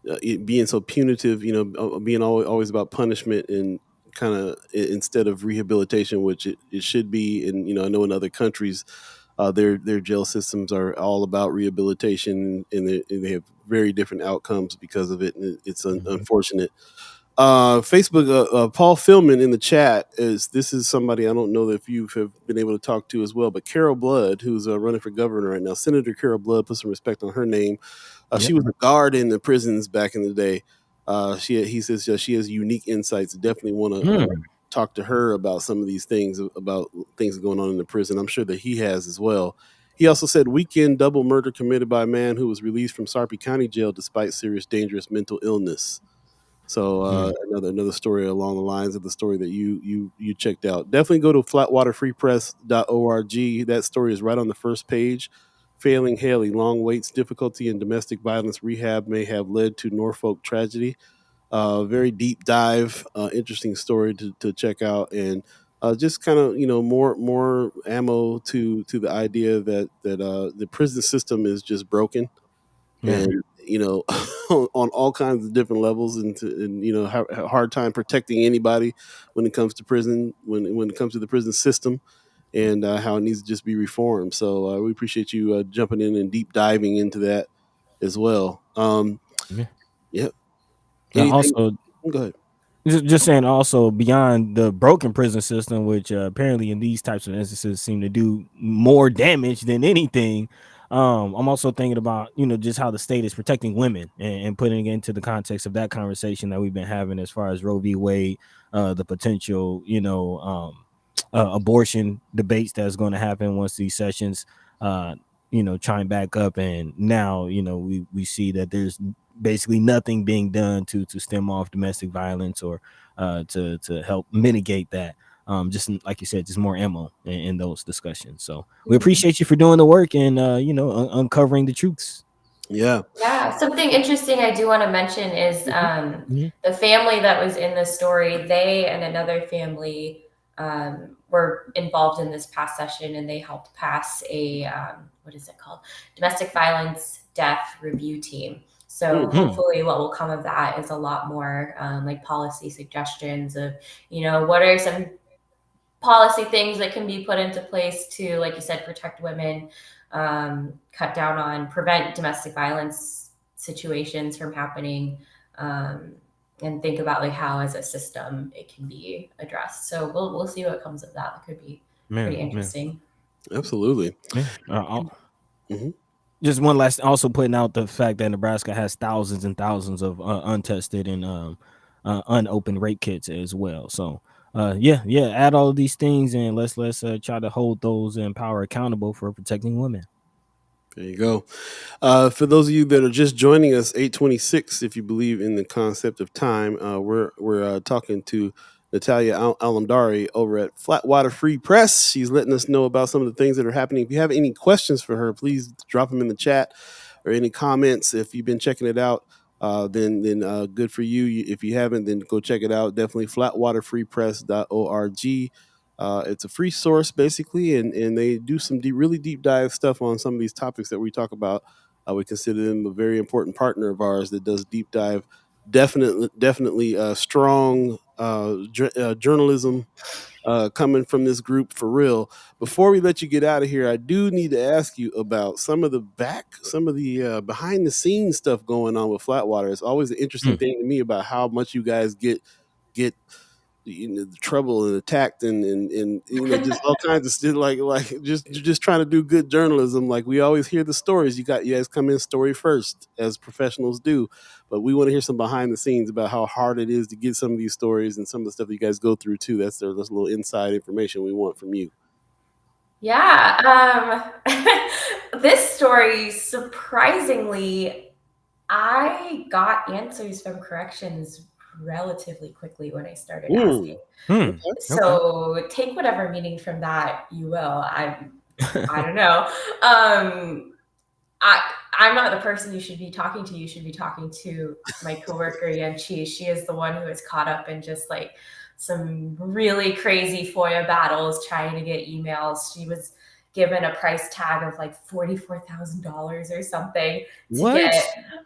it being so punitive, being always about punishment and kind of instead of rehabilitation, which it should be. And, I know in other countries, their jail systems are all about rehabilitation, and they have very different outcomes because of it. And it's unfortunate. Facebook, Paul Philman in the chat this is somebody I don't know if you have been able to talk to as well, but Carol Blood, who's running for governor right now. Senator Carol Blood, put some respect on her name. She was a guard in the prisons back in the day. He says she has unique insights. Definitely want to talk to her about some of these things, about things going on in the prison. I'm sure that he has as well. He also said weekend double murder committed by a man who was released from Sarpy County Jail despite serious, dangerous mental illness. So another story along the lines of the story that you checked out. Definitely go to flatwaterfreepress.org. That story is right on the first page. Failing Haley, long waits, difficulty in domestic violence rehab may have led to Norfolk tragedy. Very deep dive, interesting story to check out, and just kind of more ammo to the idea that the prison system is just broken. And on all kinds of different levels, and have a hard time protecting anybody when it comes to prison, when it comes to the prison system, and how it needs to just be reformed. So we appreciate you jumping in and deep diving into that as well. Yep. Also, go ahead. Just saying, also beyond the broken prison system, which apparently in these types of instances seem to do more damage than anything. I'm also thinking about, just how the state is protecting women and putting it into the context of that conversation that we've been having as far as Roe v. Wade, the potential, abortion debates that's going to happen once these sessions, chime back up. And now, we see that there's basically nothing being done to stem off domestic violence or to help mitigate that. Just like you said, just more ammo in those discussions. So we appreciate you for doing the work and uncovering the truths. Yeah. Something interesting I do want to mention is the family that was in the story. They and another family were involved in this past session, and they helped pass a what is it called? Domestic violence death review team. So hopefully what will come of that is a lot more like policy suggestions of, what are some policy things that can be put into place to, like you said, protect women, cut down on, prevent domestic violence situations from happening, and think about like how as a system it can be addressed. So we'll see what comes of that. It could be pretty interesting. Absolutely. Just one last, also putting out the fact that Nebraska has thousands and thousands of untested and unopened rape kits as well. So add all of these things and let's try to hold those in power accountable for protecting women. There you go. For those of you that are just joining us, 8:26, if you believe in the concept of time, we're talking to Natalia Alamdari over at Flatwater Free Press. She's letting us know about some of the things that are happening. If you have any questions for her, please drop them in the chat, or any comments. If you've been checking it out, then good for you. If you haven't, then go check it out. Definitely flatwaterfreepress.org. It's a free source basically, and they do some really deep dive stuff on some of these topics that we talk about. We consider them a very important partner of ours that does deep dive. Definitely strong journalism coming from this group for real. Before we let you get out of here, I do need to ask you about some of the behind the scenes stuff going on with Flatwater. It's always an interesting thing to me about how much you guys get the trouble and attacked and just all kinds of stuff, like just trying to do good journalism. Like, we always hear the stories. You guys come in story first, as professionals do, but we want to hear some behind the scenes about how hard it is to get some of these stories and some of the stuff that you guys go through too. That's a little inside information we want from you. Yeah. This story, surprisingly, I got answers from corrections relatively quickly when I started asking. So take whatever meaning from that you will. I don't know. I'm not the person you should be talking to. You should be talking to my coworker Yanchi. She is the one who is caught up in just like some really crazy FOIA battles trying to get emails. She was given a price tag of like $44,000 or something to get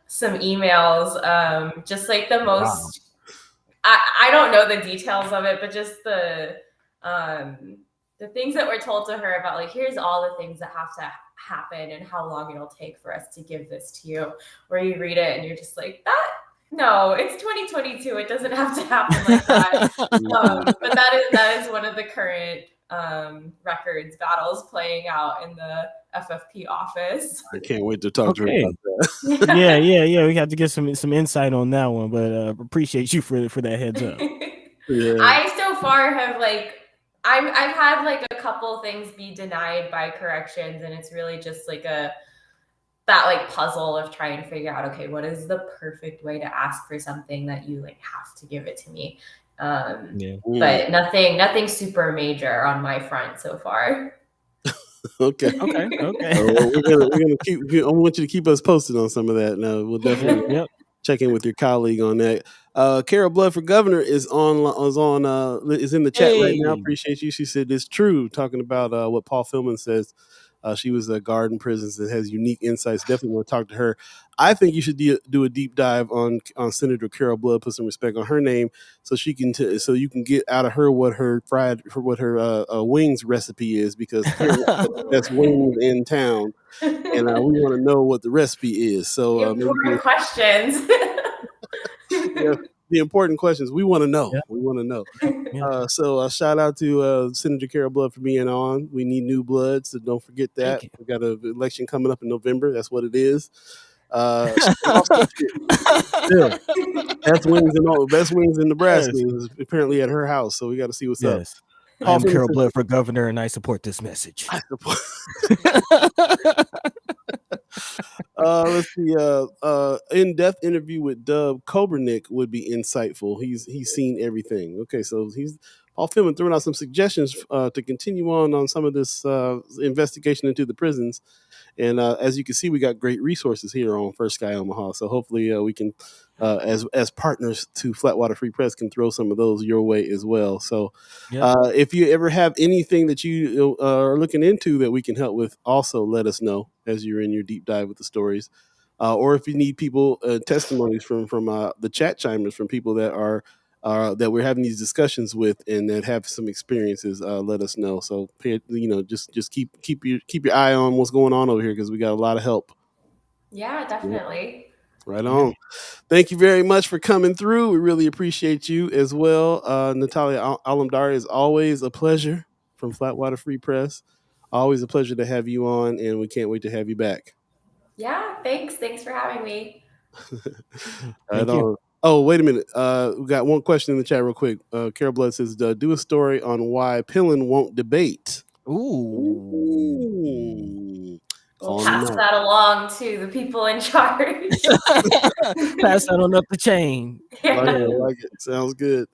some emails. Just like the most. I don't know the details of it, but just the things that were told to her about like, here's all the things that have to happen and how long it'll take for us to give this to you, where you read it and you're just like, no, it's 2022. It doesn't have to happen like that. But that is one of the current records battles playing out in the FFP office. I can't wait to talk to her about that. Yeah. We have to get some insight on that one, but appreciate you for that heads up. I so far have I've had like a couple things be denied by corrections, and it's really just like that puzzle of trying to figure out, okay, what is the perfect way to ask for something that you like have to give it to me. But nothing super major on my front so far. Okay. We're gonna keep. I want you to keep us posted on some of that. Now we'll definitely check in with your colleague on that. Carol Blood for Governor is in the chat right now. Appreciate you. She said it's true, talking about what Paul Philman says. She was a guard in prisons and has unique insights. Definitely want to talk to her. I think you should do a deep dive on Senator Carol Blood. Put some respect on her name, so she can so you can get out of her what her wings recipe is, because that's wings in town, and we want to know what the recipe is. So important questions. The important questions we want to know. We want to know. So shout out to Senator Carol Blood for being on. We need new blood, so don't forget that. We got an election coming up in November. That's what it is. Best wings in Nebraska is apparently at her house. So we got to see what's up. I'm Carol Blood for Governor, and I support this message. Let's see. In-depth interview with Dub Kobernick would be insightful. He's seen everything. Okay, so off film and throwing out some suggestions to continue on some of this investigation into the prisons. And as you can see, we got great resources here on First Sky Omaha. So hopefully we can, as partners to Flatwater Free Press, can throw some of those your way as well. So if you ever have anything that you are looking into that we can help with, also let us know as you're in your deep dive with the stories. Or if you need people testimonies from the Chat Chimers, from people that are that we're having these discussions with and that have some experiences, let us know. So just keep your eye on what's going on over here, because we got a lot of help. Yeah, definitely. Right on. Thank you very much for coming through. We really appreciate you as well. Natalia Alamdari, is always a pleasure from Flatwater Free Press. Always a pleasure to have you on, and we can't wait to have you back. Yeah, thanks for having me. Thank you. Oh, wait a minute. We got one question in the chat real quick. Carol Blood says, do a story on why Pillin won't debate. Ooh. We'll pass that along to the people in charge. Pass that on up the chain. Yeah. Like it. Sounds good.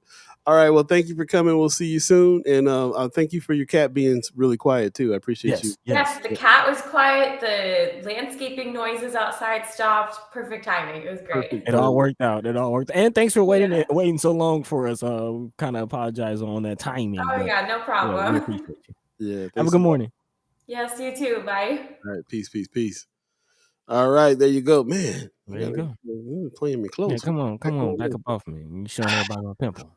All right. Well, thank you for coming. We'll see you soon. And thank you for your cat being really quiet, too. I appreciate you. Yes, the cat was quiet. The landscaping noises outside stopped. Perfect timing. It was great. It all worked out. And thanks for waiting so long for us. Kind of apologize on that timing. Oh, yeah, no problem. We appreciate you. Yeah. Have a good morning. Yes, you too. Bye. All right. Peace. All right. There you go, man. There you go. Playing me close. Yeah, come on. Back up off me. You showing everybody my pimple.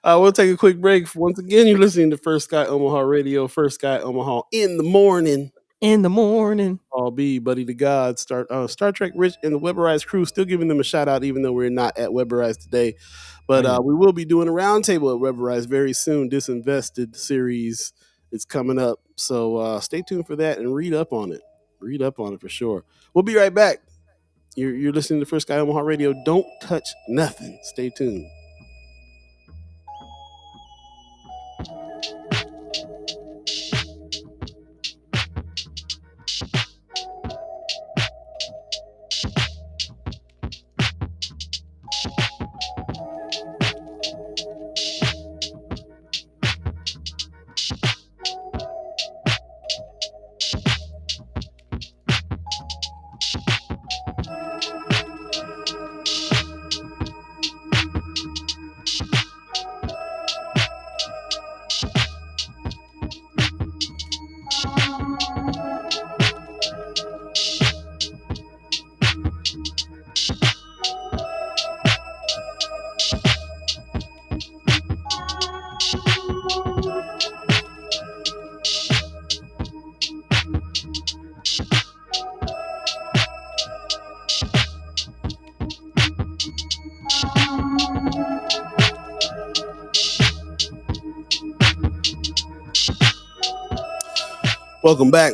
We'll take a quick break. Once again, you're listening to First Sky Omaha Radio, First Sky Omaha in the morning. Paul Beee, Buddi3 Da Gawd, Star Trek Rich and the Weberized crew. Still giving them a shout out, even though we're not at Weberized today. But we will be doing a roundtable at Weberized very soon. Disinvested series is coming up. So stay tuned for that and read up on it. Read up on it for sure. We'll be right back. You're listening to First Sky Omaha Radio. Don't touch nothing. Stay tuned.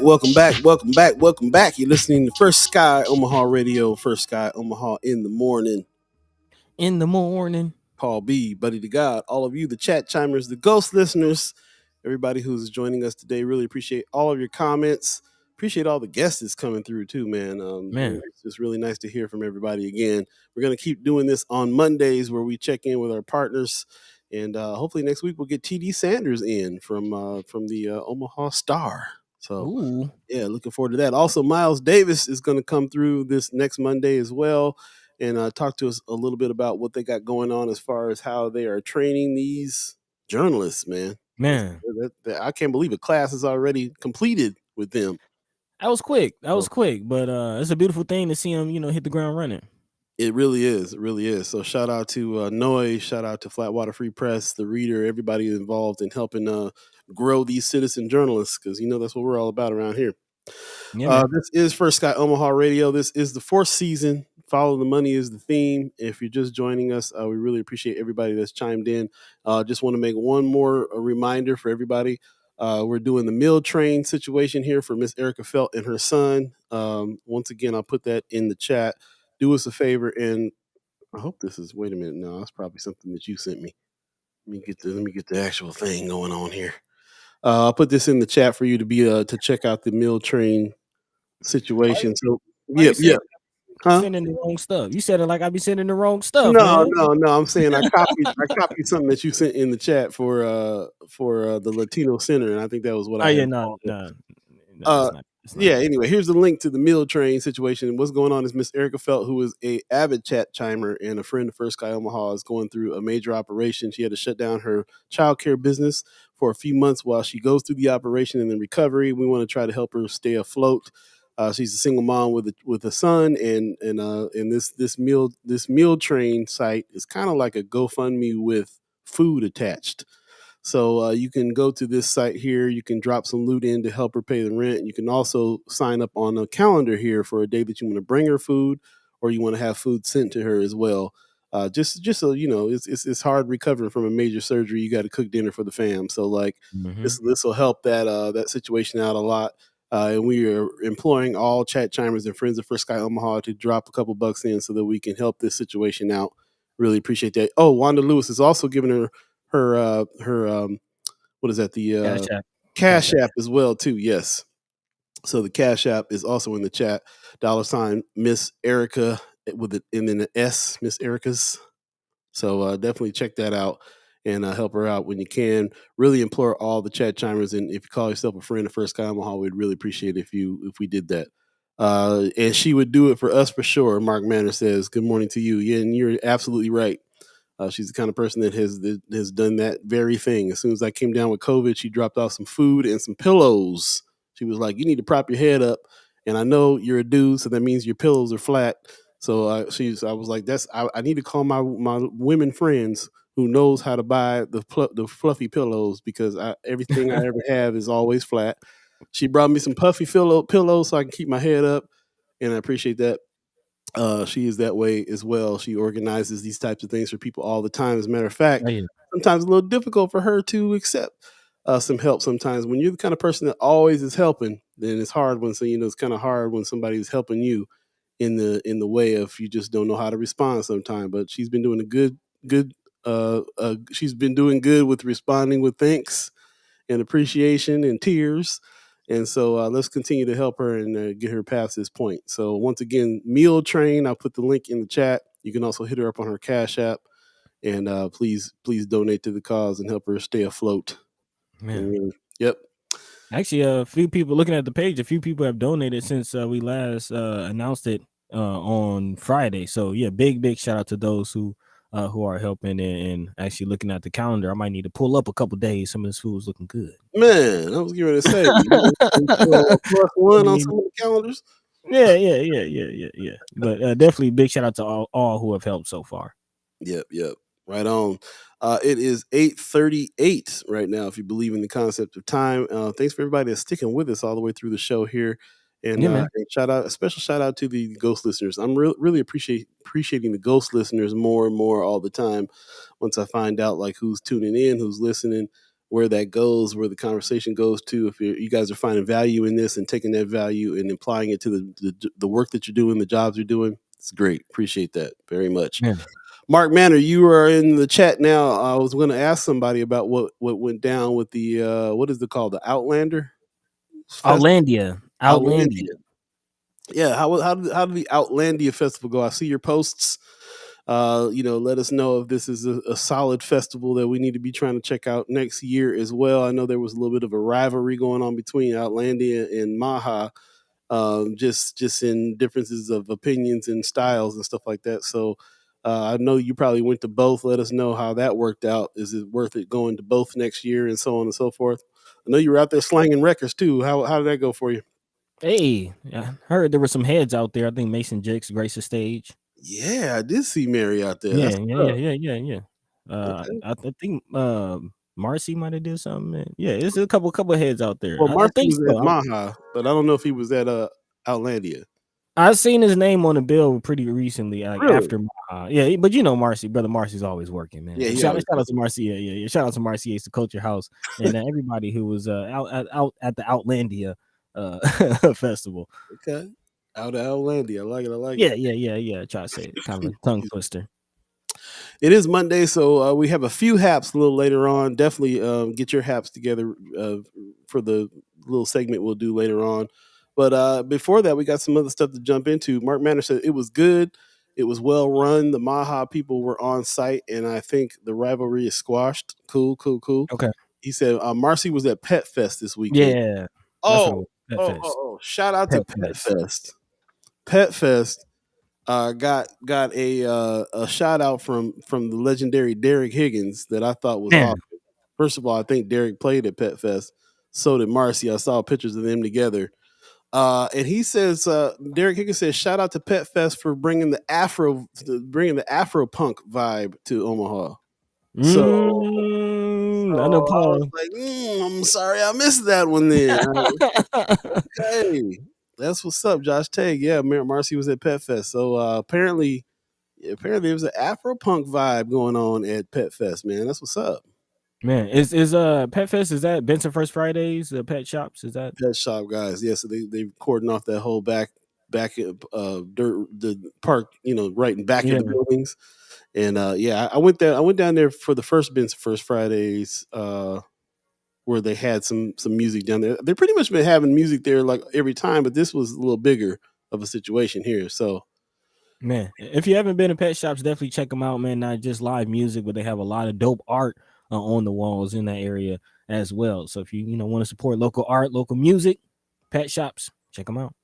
Welcome back. You're listening to First Sky Omaha Radio, First Sky Omaha in the morning. Paul Beee, Buddi3 Da Gawd, all of you, the Chat Chimers, the Ghost listeners, everybody who's joining us today. Really appreciate all of your comments. Appreciate all the guests that's coming through too, man. It's just really nice to hear from everybody again. We're going to keep doing this on Mondays, where we check in with our partners. And hopefully next week we'll get TD Sanders in from the Omaha Star. So, yeah, looking forward to that. Also, Miles Davis is going to come through this next Monday as well and talk to us a little bit about what they got going on as far as how they are training these journalists, man. I can't believe a class is already completed with them. That was quick. But it's a beautiful thing to see them, hit the ground running. It really is. So shout out to Noy, shout out to Flatwater Free Press, the Reader, everybody involved in helping grow these citizen journalists, because that's what we're all about around here. This is First Sky Omaha Radio. This is the 4th season. Follow the money is the theme. If you're just joining us, we really appreciate everybody that's chimed in. Just want to make one more reminder for everybody. We're doing the meal train situation here for Miss Erica Felt and her son. Once again, I'll put that in the chat. Do us a favor, and I hope this is. Wait a minute, no, that's probably something that you sent me. Let me get the actual thing going on here. I'll put this in the chat for you to check out the meal train situation. So yeah. Huh? Sending the wrong stuff. You said it like I be sending the wrong stuff, No, man. no. I'm saying I copied something that you sent in the chat for the Latino Center, and I think that was what I had. No, Uh, it's not. Yeah, anyway, here's the link to the meal train situation. What's going on is Miss Erica Felt, who is a avid Chat Chimer and a friend of First Sky Omaha, is going through a major operation. She had to shut down her childcare business for a few months while she goes through the operation and then recovery. We want to try to help her stay afloat. She's a single mom with a son, and this meal train site is kind of like a GoFundMe with food attached. So you can go to this site here. You can drop some loot in to help her pay the rent. You can also sign up on a calendar here for a day that you want to bring her food, or you want to have food sent to her as well. Just so you know, it's hard recovering from a major surgery. You got to cook dinner for the fam. So like this will help that situation out a lot. And we are imploring all Chat Chimers and friends of First Sky Omaha to drop a couple bucks in so that we can help this situation out. Really appreciate that. Oh, Wanda Lewis is also giving her what is that, the Cash App as well too. Yes, so the Cash App is also in the chat. $ Miss Erica with it and then the S, Miss Erica's. So definitely check that out and help her out when you can. Really implore all the Chat Chimers, and if you call yourself a friend of First Sky Omaha, we'd really appreciate it if we did that. And she would do it for us for sure. Mark Manor says, "Good morning to you." Yeah, and you're absolutely right. She's the kind of person that has done that very thing. As soon as I came down with COVID, she dropped off some food and some pillows. She was like, "You need to prop your head up," and I know you're a dude, so that means your pillows are flat. So I was like, I need to call my women friends who knows how to buy the fluffy pillows, because everything I ever have is always flat. She brought me some puffy pillows so I can keep my head up, and I appreciate that. She is that way as well. She organizes these types of things for people all the time. As a matter of fact, sometimes a little difficult for her to accept some help. Sometimes when you're the kind of person that always is helping, then it's hard it's kind of hard when somebody is helping you in the way of you just don't know how to respond sometimes. But she's been doing she's been doing good with responding with thanks and appreciation and tears. And so let's continue to help her and get her past this point. So once again, Meal Train, I'll put the link in the chat. You can also hit her up on her Cash App. And please donate to the cause and help her stay afloat. Man. Yep. Actually, a few people looking at the page, a few people have donated since we last announced it on Friday. So yeah, big shout out to those who are helping and actually looking at the calendar. I might need to pull up a couple days. Some of this food is looking good. Man, I was going to say, +1 on some of the calendars. Yeah. But definitely big shout out to all who have helped so far. Yep. Right on. It is 8:38 right now, if you believe in the concept of time. Thanks for everybody that's sticking with us all the way through the show here. And, and a special shout out to the ghost listeners. I'm really appreciating the ghost listeners more and more all the time. Once I find out like who's tuning in, who's listening, where that goes, where the conversation goes to. If you guys are finding value in this and taking that value and applying it to the work that you're doing, the jobs you're doing, it's great. Appreciate that very much. Yeah. Mark Manor, you are in the chat now. I was going to ask somebody about what went down with the what is it called, the Outlander? Outlandia. Yeah, how did the Outlandia festival go? I see your posts. Let us know if this is a solid festival that we need to be trying to check out next year as well. I know there was a little bit of a rivalry going on between Outlandia and Maha, just in differences of opinions and styles and stuff like that. So I know you probably went to both. Let us know how that worked out. Is it worth it going to both next year and so on and so forth? I know you were out there slanging records too. How did that go for you? Hey, I heard there were some heads out there. I think Mason Jakes graced the stage. Yeah, I did see Mary out there. Yeah. Okay. I think Marcy might have did something. Yeah, it's a couple heads out there. Well, Marcy was at Maha, but I don't know if he was at Outlandia. I've seen his name on the bill pretty recently, after Maha. Yeah, but brother Marcy's always working, man. Yeah, shout out to Marcy. Yeah. Shout out to Marcy Ace, the Culture House, and everybody who was out at the Outlandia festival. Okay. Out of Outlandia. I like it. Yeah. Try to say it. Kind of a tongue twister. It is Monday, so we have a few haps a little later on. Definitely get your haps together for the little segment we'll do later on. But before that, we got some other stuff to jump into. Mark Manor said it was good. It was well run. The Maha people were on site, and I think the rivalry is squashed. Cool. Okay. He said Marcy was at Pet Fest this weekend. Yeah. Oh, Pet Fest. Shout out to Pet Fest. Pet Fest got a shout out from the legendary Derek Higgins that I thought was awesome. First of all, I think Derek played at Pet Fest. So did Marcy. I saw pictures of them together. And he says, Derek Higgins says, shout out to Pet Fest for bringing the Afro punk vibe to Omaha. So I know Paul. I was like, I'm sorry I missed that one then. Okay. That's what's up, Josh Tag. Yeah, Marcy was at Pet Fest. So apparently there was an Afro punk vibe going on at Pet Fest, man. That's what's up. Man, is Pet Fest, is that Benson First Fridays, pet shops? Is that pet shop guys? Yeah, so they cordon off that whole back the park, right in back of the buildings. And I went down there for the first Benson First Fridays, where they had some music down there. They pretty much been having music there like every time, but this was a little bigger of a situation here. So man, if you haven't been to pet shops, definitely check them out, man. Not just live music, but they have a lot of dope art on the walls in that area as well. So if you want to support local art, local music, pet shops, check them out.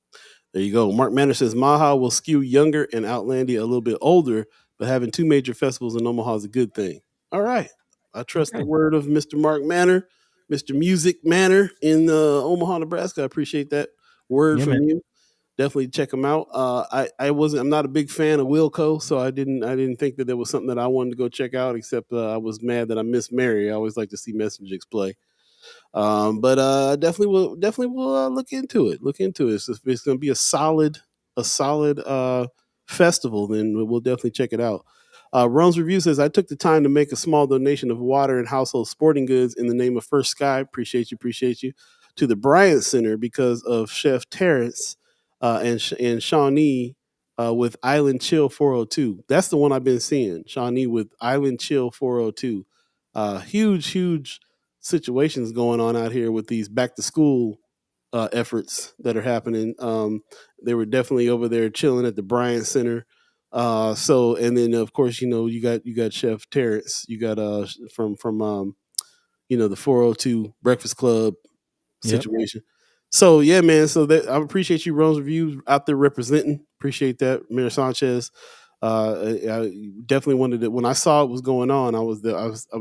There you go. Mark Manor says Maha will skew younger and Outlandia a little bit older, but having two major festivals in Omaha is a good thing. All right. I trust the word of Mr. Mark Manor, Mr. Music Manor in Omaha, Nebraska. I appreciate that word from you. Definitely check them out. I'm not a big fan of Wilco, so I didn't think that there was something that I wanted to go check out, except I was mad that I missed Mary. I always like to see Messenger play. But definitely will look into it. If it's going to be a solid festival, then we'll definitely check it out. Rome's Review says, I took the time to make a small donation of water and household sporting goods in the name of First Sky. Appreciate you. To the Bryant Center because of Chef Terrence and Shawnee with Island Chill 402. That's the one I've been seeing. Shawnee with Island Chill 402. Huge situations going on out here with these back to school efforts that are happening. They were definitely over there chilling at the Bryant Center. And then of course, you got Chef Terrence, you got from the 402 Breakfast Club situation. Yep. So yeah, man. So I appreciate you, Rome's Reviews, out there representing. Appreciate that, Mayor Sanchez. I definitely wanted it. When I saw it was going on, I was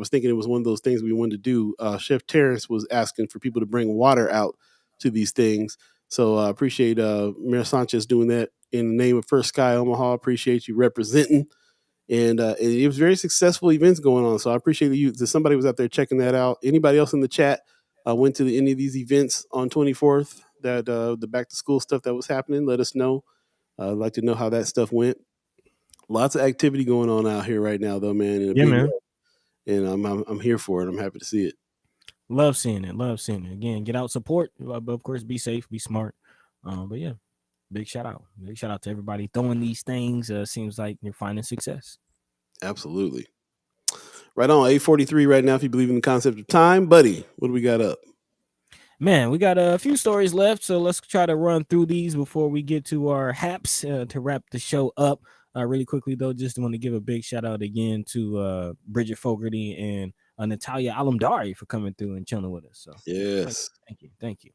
thinking it was one of those things we wanted to do. Chef Terrence was asking for people to bring water out to these things. So I appreciate Mayor Sanchez doing that in the name of First Sky Omaha. Appreciate you representing. And it was very successful events going on. So I appreciate you. Somebody was out there checking that out. Anybody else in the chat went to any of these events on 24th, that the back to school stuff that was happening? Let us know. I'd like to know how that stuff went. Lots of activity going on out here right now, though, man. Man. And I'm here for it. I'm happy to see it. Love seeing it. Again, get out, support. But of course, be safe, be smart. But yeah, big shout out to everybody throwing these things. Seems like you're finding success. Absolutely. Right on, 8:43 right now. If you believe in the concept of time, buddy, what do we got up? Man, we got a few stories left, so let's try to run through these before we get to our haps to wrap the show up. Really quickly, though, just want to give a big shout out again to Bridget Fogarty and Natalia Alamdari for coming through and chilling with us. So yes, thank you.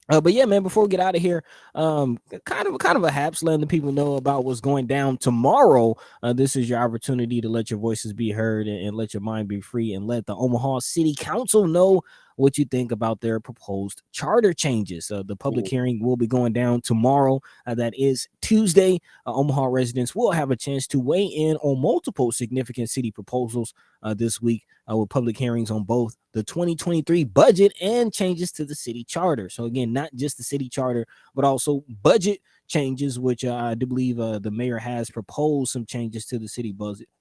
But yeah, man, before we get out of here, kind of a haps letting the people know about what's going down tomorrow. This is your opportunity to let your voices be heard and let your mind be free, and let the Omaha City Council know what you think about their proposed charter changes. The public hearing will be going down tomorrow. That is Tuesday. Omaha residents will have a chance to weigh in on multiple significant city proposals this week, with public hearings on both the 2023 budget and changes to the city charter. So again, not just the city charter, but also budget changes, which I do believe the mayor has proposed some changes to the city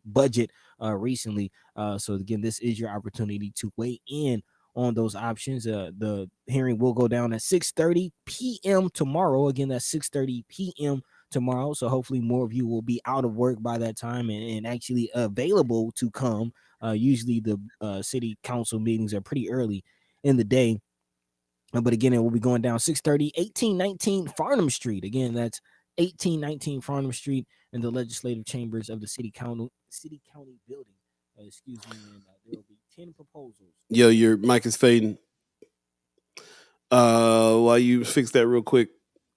budget recently. So again, this is your opportunity to weigh in on those options. The hearing will go down at 6:30 p.m. tomorrow. Again, that's 6:30 p.m. tomorrow. So hopefully more of you will be out of work by that time and actually available to come. Usually the city council meetings are pretty early in the day. But again, it will be going down 630, 1819 Farnham Street. Again, that's 1819 Farnham Street in the legislative chambers of the city county building. Excuse me, and there will be 10 proposals. Yo, your mic is fading. While you fix that real quick,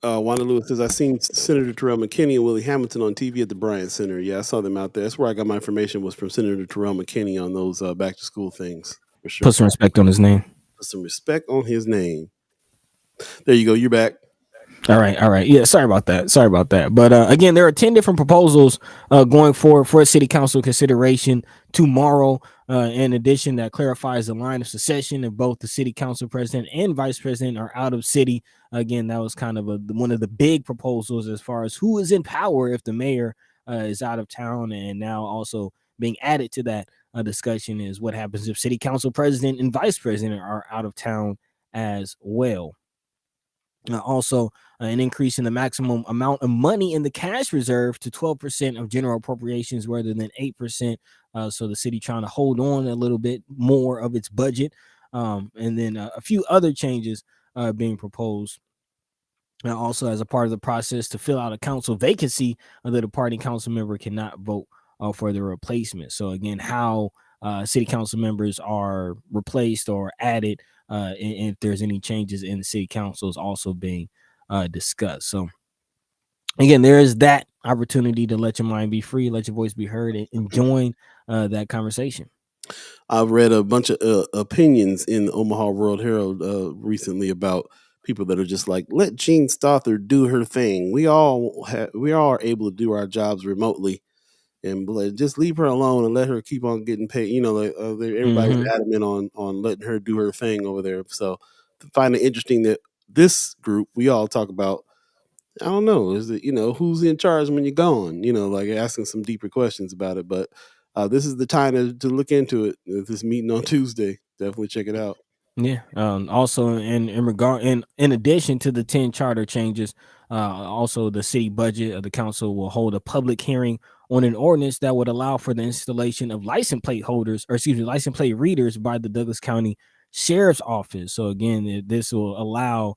Wanda Lewis says, I seen Senator Terrell McKinney and Willie Hamilton on TV at the Bryant Center. Yeah, I saw them out there. That's where I got my information, was from Senator Terrell McKinney on those back to school things. For sure. Put some respect on his name. Put some respect on his name. There you go. You're back. All right. Yeah, sorry about that. But again, there are 10 different proposals going forward for city council consideration tomorrow. In addition, that clarifies the line of succession if both the city council president and vice president are out of city. Again, that was kind of one of the big proposals as far as who is in power if the mayor is out of town. And now also being added to that discussion is what happens if city council president and vice president are out of town as well. Also, an increase in the maximum amount of money in the cash reserve to 12% of general appropriations rather than 8%. So the city trying to hold on a little bit more of its budget. And then a few other changes being proposed. Also, as a part of the process to fill out a council vacancy, the departing council member cannot vote for the replacement. So again, how city council members are replaced or added, and if there's any changes in the city council is also being discussed. So again, there is that opportunity to let your mind be free, let your voice be heard, and join that conversation. I've read a bunch of opinions in the Omaha World Herald recently about people that are just like, let Jean Stothard do her thing. We all are able to do our jobs remotely, and just leave her alone and let her keep on getting paid. You know, like, everybody's adamant on letting her do her thing over there. So I find it interesting that this group, we all talk about, I don't know, is it, who's in charge when you're gone? Like asking some deeper questions about it. But this is the time to look into it. This meeting on Tuesday. Definitely check it out. Yeah. Also, in addition to the 10 charter changes, also the city budget of the council will hold a public hearing on an ordinance that would allow for the installation of license plate readers by the Douglas County Sheriff's Office. So again, this will allow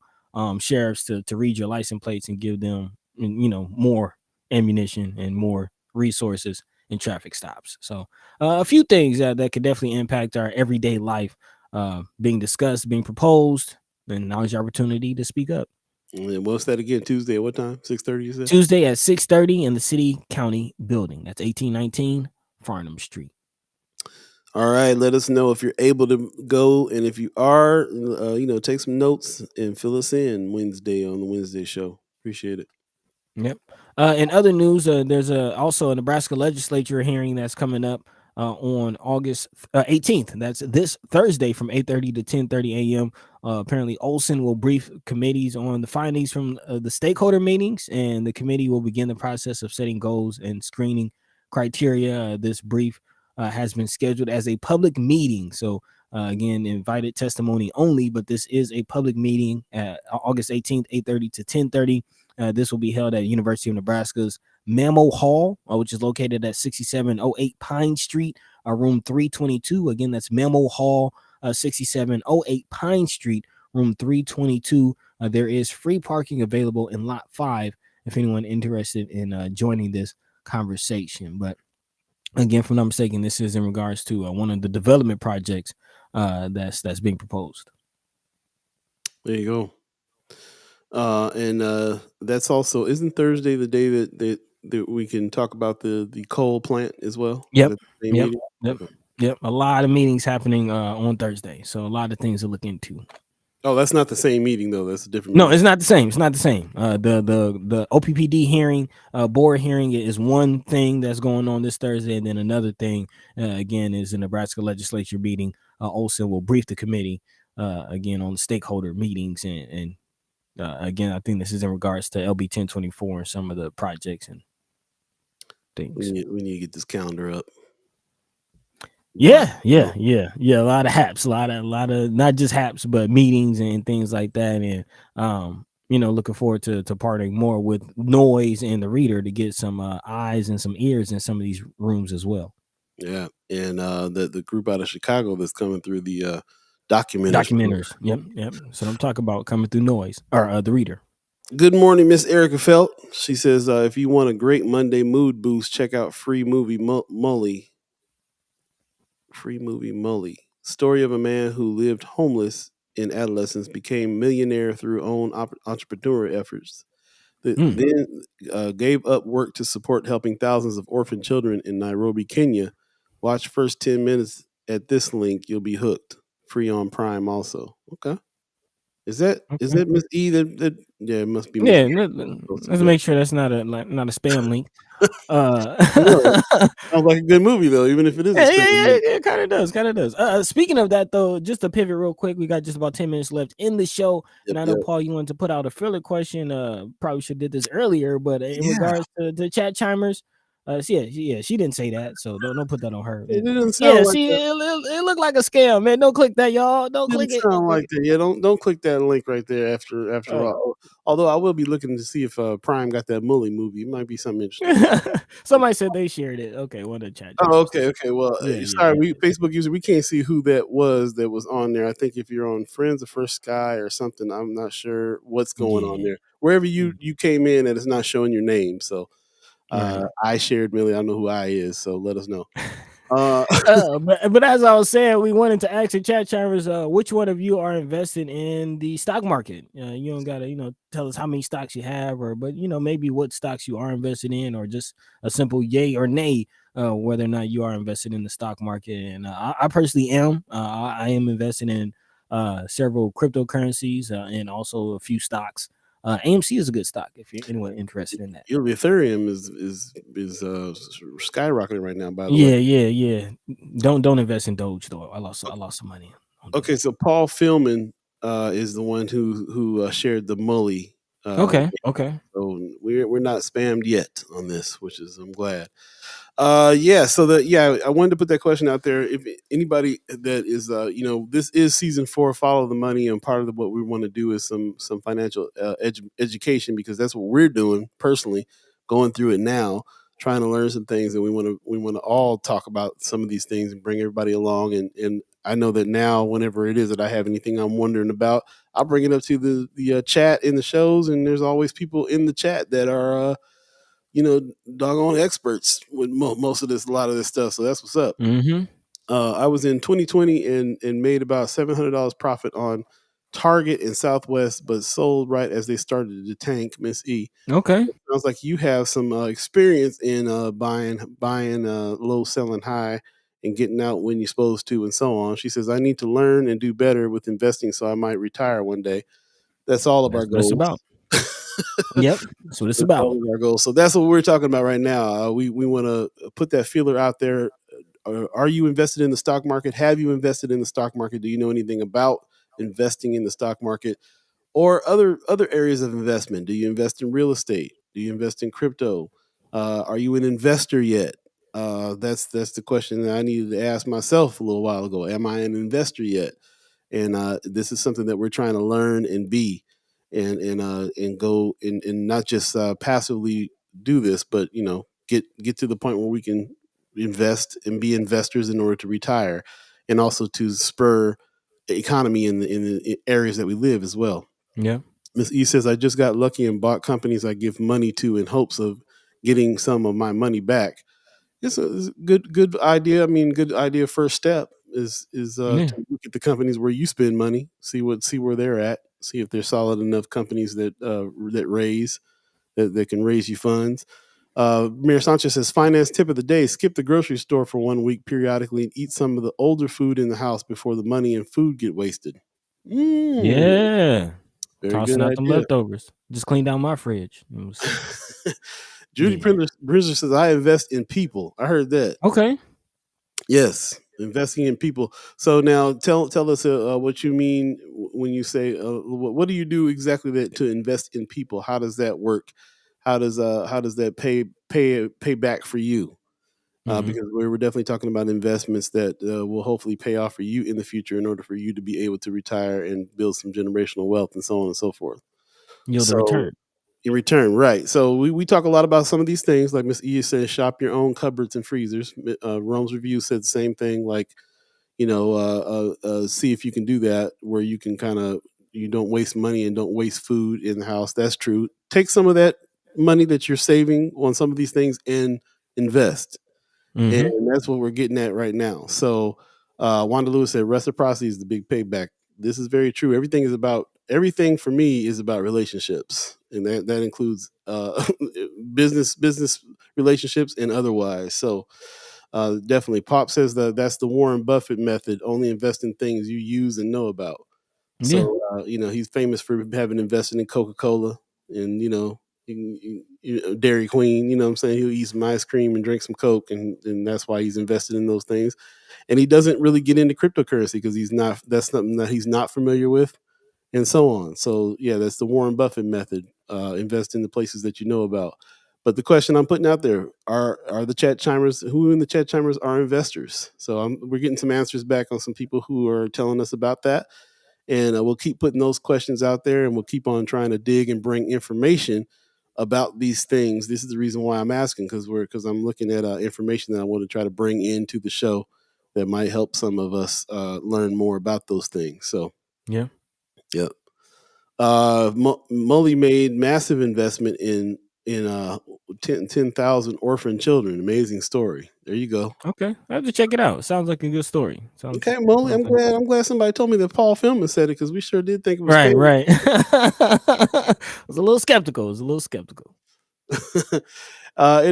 sheriffs to read your license plates and give them, more ammunition and more resources in traffic stops. So a few things that could definitely impact our everyday life being discussed, being proposed, and now's your opportunity to speak up. And what's that again? Tuesday at what time? 6:30, you said? Tuesday at 6:30 in the city county building. That's 1819 Farnham Street. All right. Let us know if you're able to go. And if you are, take some notes and fill us in Wednesday on the Wednesday show. Appreciate it. Yep. In other news, there's also a Nebraska legislature hearing that's coming up on August 18th. That's this Thursday from 8:30 to 10:30 a.m. Apparently, Olson will brief committees on the findings from the stakeholder meetings, and the committee will begin the process of setting goals and screening criteria. This brief has been scheduled as a public meeting. So again, invited testimony only, but this is a public meeting August 18th, 8:30 to 10:30. This will be held at University of Nebraska's Mammo Hall, which is located at 6708 Pine Street, room 322. Again, that's Mammo Hall, 6708 Pine Street, room 322. There is free parking available in lot 5 if anyone interested in joining this conversation. But again, if I'm not mistaken, this is in regards to one of the development projects that's being proposed. There you go. And that's also, isn't Thursday the day that we can talk about the coal plant as well? Yep. A lot of meetings happening on Thursday, so a lot of things to look into. Oh, that's not the same meeting though. That's a different. No, it's not the same. The OPPD hearing, board hearing is one thing that's going on this Thursday, and then another thing again is the Nebraska legislature meeting. Olson will brief the committee again on the stakeholder meetings, and again, I think this is in regards to LB 1024 and some of the projects and things. We need to get this calendar up. Yeah. A lot of haps, a lot of not just haps, but meetings and things like that. And looking forward to partnering more with Noise and the Reader to get some eyes and some ears in some of these rooms as well. Yeah, and the group out of Chicago that's coming through, the Documenters. Yep. So I'm talking about coming through noise or the reader. Good morning, Miss Erica Felt. She says, if you want a great Monday mood boost, check out Free Movie Mully. Free Movie Mully. Story of a man who lived homeless in adolescence, became millionaire through own entrepreneurial efforts. Then gave up work to support helping thousands of orphan children in Nairobi, Kenya. Watch first 10 minutes at this link. You'll be hooked. Free on Prime also. Okay. Is that Miss E? That it must be. Yeah, let's make sure that's not a spam link. Sounds like a good movie though, even if it is. Yeah, it kind of does. Speaking of that though, just to pivot real quick, we got just about 10 minutes left in the show, and I know Paul, you wanted to put out a filler question. Probably should have did this earlier, but in regards to the Chat Chimers, she didn't say that, so don't put that on her. It didn't sound like it looked like a scam, man. Don't click that, y'all. Don't click it. Sound like that. Yeah, don't click that link right there. After all, although I will be looking to see if Prime got that Mully movie. It might be something interesting. Somebody said they shared it. Okay, one of the Chat. Oh, okay. Well, sorry, Facebook user, we can't see who that was on there. I think if you're on Friends of First Sky or something, I'm not sure what's going on there. Wherever you came in, and it's not showing your name, so. I shared Millie. I know who I is, so let us know. But as I was saying, we wanted to ask the Chat Chimers, which one of you are invested in the stock market? You don't gotta, tell us how many stocks you have, but maybe what stocks you are invested in, or just a simple yay or nay, whether or not you are invested in the stock market. And I personally am. I am invested in several cryptocurrencies and also a few stocks. AMC is a good stock if you're anyone interested in that. Your Ethereum is skyrocketing right now. By the way, yeah. Don't invest in Doge though. I lost some money. Okay, so Paul Philman is the one who shared the Mully. Okay. So we're not spammed yet on this, which is I'm glad. I wanted to put that question out there. If anybody that is, this is season 4, Follow the Money, and part of what we want to do is some financial education, because that's what we're doing personally, going through it now, trying to learn some things, and we want to all talk about some of these things and bring everybody along. And I know that now, whenever it is that I have anything I'm wondering about, I'll bring it up to the chat in the shows, and there's always people in the chat that are. Doggone experts with most of this, a lot of this stuff. So that's what's up. Mm-hmm. I was in 2020 and made about $700 profit on Target and Southwest, but sold right as they started to tank. Miss E. Okay. It sounds like you have some experience in buying low, selling high, and getting out when you're supposed to, and so on. She says, I need to learn and do better with investing so I might retire one day. That's all of our goals. About. Yep, that's what it's about. Our goal. So that's what we're talking about right now. We want to put that feeler out there. Are you invested in the stock market? Have you invested in the stock market? Do you know anything about investing in the stock market or other areas of investment? Do you invest in real estate? Do you invest in crypto? Are you an investor yet? That's the question that I needed to ask myself a little while ago. Am I an investor yet? And this is something that we're trying to learn and be. And go and not just passively do this, but get to the point where we can invest and be investors in order to retire, and also to spur the economy in the areas that we live as well. Yeah. Ms. E says, I just got lucky and bought companies I give money to in hopes of getting some of my money back. It's a good idea. I mean, good idea. First step is to look at the companies where you spend money, see where they're at. See if they're solid enough companies that can raise you funds. Mayor Sanchez says, finance tip of the day: skip the grocery store for 1 week periodically and eat some of the older food in the house before the money and food get wasted. Yeah, very tossing good out idea. them leftovers. Just clean down my fridge. Judy Printer says, I invest in people. I heard that. Okay. Yes, investing in people. So now tell us what you mean when you say what do you do exactly to invest in people? How does that work? How does that pay back for you? Because we were definitely talking about investments that will hopefully pay off for you in the future in order for you to be able to retire and build some generational wealth and so on and so forth. Yield a return. In return, right. So we talk a lot about some of these things, like Miss E says, shop your own cupboards and freezers. Rome's Review said the same thing, like, see if you can do that where you can you don't waste money and don't waste food in the house. That's true. Take some of that money that you're saving on some of these things and invest. And that's what we're getting at right now. So Wanda Lewis said reciprocity is the big payback. This is very true. Everything for me is about relationships, and that includes business relationships and otherwise. So definitely, Pop says that's the Warren Buffett method. Only invest in things you use and know about. So he's famous for having invested in Coca-Cola and Dairy Queen. You know what I'm saying? He'll eat some ice cream and drink some Coke, and that's why he's invested in those things. And he doesn't really get into cryptocurrency because that's something that he's not familiar with, and so on. So yeah, that's the Warren Buffett method. Invest in the places that you know about. But the question I'm putting out there are the Chat Chimers, who in the Chat Chimers are investors? So we're getting some answers back on some people who are telling us about that. And we'll keep putting those questions out there, and we'll keep on trying to dig and bring information about these things. This is the reason why I'm asking, because I'm looking at information that I want to try to bring into the show that might help some of us learn more about those things. So yeah. Molly made massive investment in 10,000 orphan children. Amazing story. There you go. Okay, I have to check it out. Sounds like a good story. Okay, Molly, I'm glad somebody told me that Paul Philman said it, because we sure did think it was right. I was a little skeptical. It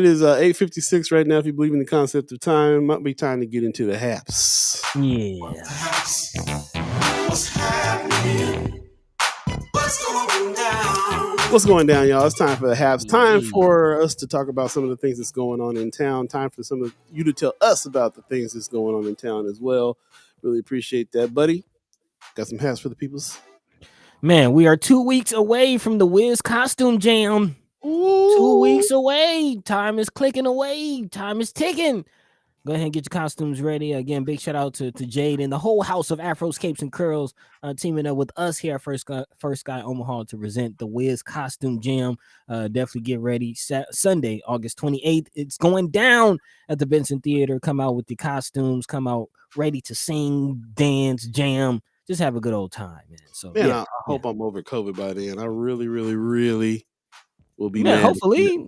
is 8:56 right now. If you believe in the concept of time, it might be time to get into the haps. Yeah. What's happening? What's going down, y'all? It's time for the haps. Time for us to talk about some of the things that's going on in town. Time for some of you to tell us about the things that's going on in town as well. Really appreciate that, buddy. Got some haps for the peoples? Man, we are 2 weeks away from the Wiz Costume Jam. Ooh. 2 weeks away. Time is clicking away. Time is ticking. Go ahead and get your costumes ready. Again, big shout out to Jade and the whole house of Afros, Capes, and Curls teaming up with us here at First Sky Omaha to present the Wiz Costume Jam. Definitely get ready. Sunday, August 28th. It's going down at the Benson Theater. Come out with your costumes. Come out ready to sing, dance, jam. Just have a good old time, man. So, I hope I'm over COVID by then. I really, really, really will be. Man, hopefully,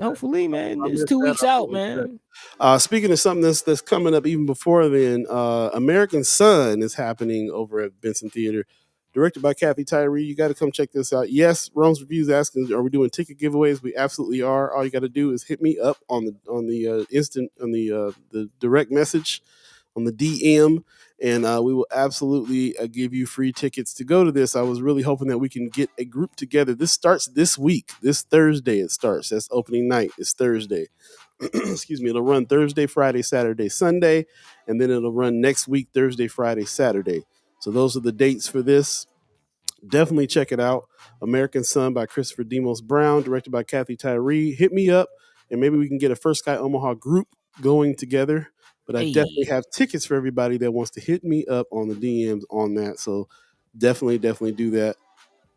man. It's 2 weeks out, man. Speaking of something that's coming up even before then, American Son is happening over at Benson Theater, directed by Kathy Tyree. You got to come check this out. Yes, Rome's Reviews asking, are we doing ticket giveaways? We absolutely are. All you got to do is hit me up on the direct message on the DM, and we will absolutely give you free tickets to go to this. I was really hoping that we can get a group together. This starts this week. This Thursday it starts. That's opening night. It's Thursday. Excuse me. It'll run Thursday, Friday, Saturday, Sunday, and then it'll run next week, Thursday, Friday, Saturday. So those are the dates for this. Definitely check it out. American Son by Christopher Demos Brown, directed by Kathy Tyree. Hit me up, and maybe we can get a First Sky Omaha group going together. But I definitely have tickets for everybody that wants to hit me up on the DMs on that. So definitely do that.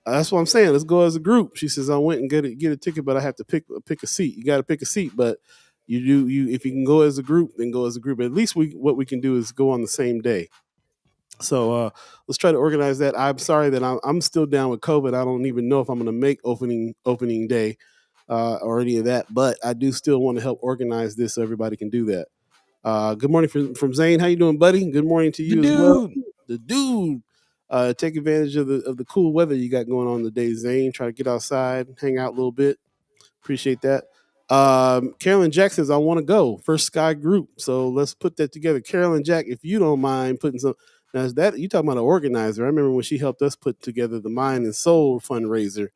That's what I'm saying. Let's go as a group. She says I went and get a ticket, but I have to pick a seat. You got to pick a seat, but you if you can go as a group, then go as a group. At least what we can do is go on the same day. So let's try to organize that. I'm sorry that I'm still down with COVID. I don't even know if I'm going to make opening day or any of that, but I do still want to help organize this so everybody can do that. Good morning from Zane. How you doing, buddy? Good morning to you as well. The dude. Take advantage of the cool weather you got going on today, Zane. Try to get outside, hang out a little bit. Appreciate that. Carolyn Jack says, I want to go. First Sky group. So let's put that together. Carolyn Jack, if you don't mind putting some. Now, is that you talking about an organizer? I remember when she helped us put together the Mind and Soul fundraiser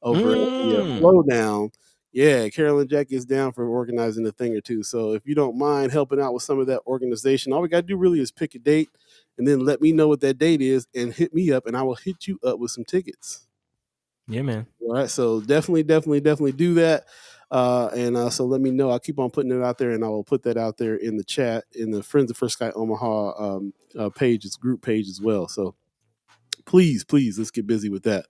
over at the Flow Down. Yeah, Carolyn Jack is down for organizing a thing or two. So if you don't mind helping out with some of that organization, all we got to do really is pick a date and then let me know what that date is and hit me up, and I will hit you up with some tickets. Yeah, man. All right. So definitely do that. So let me know. I'll keep on putting it out there, and I will put that out there in the chat in the Friends of First Sky Omaha group page as well. So please, let's get busy with that.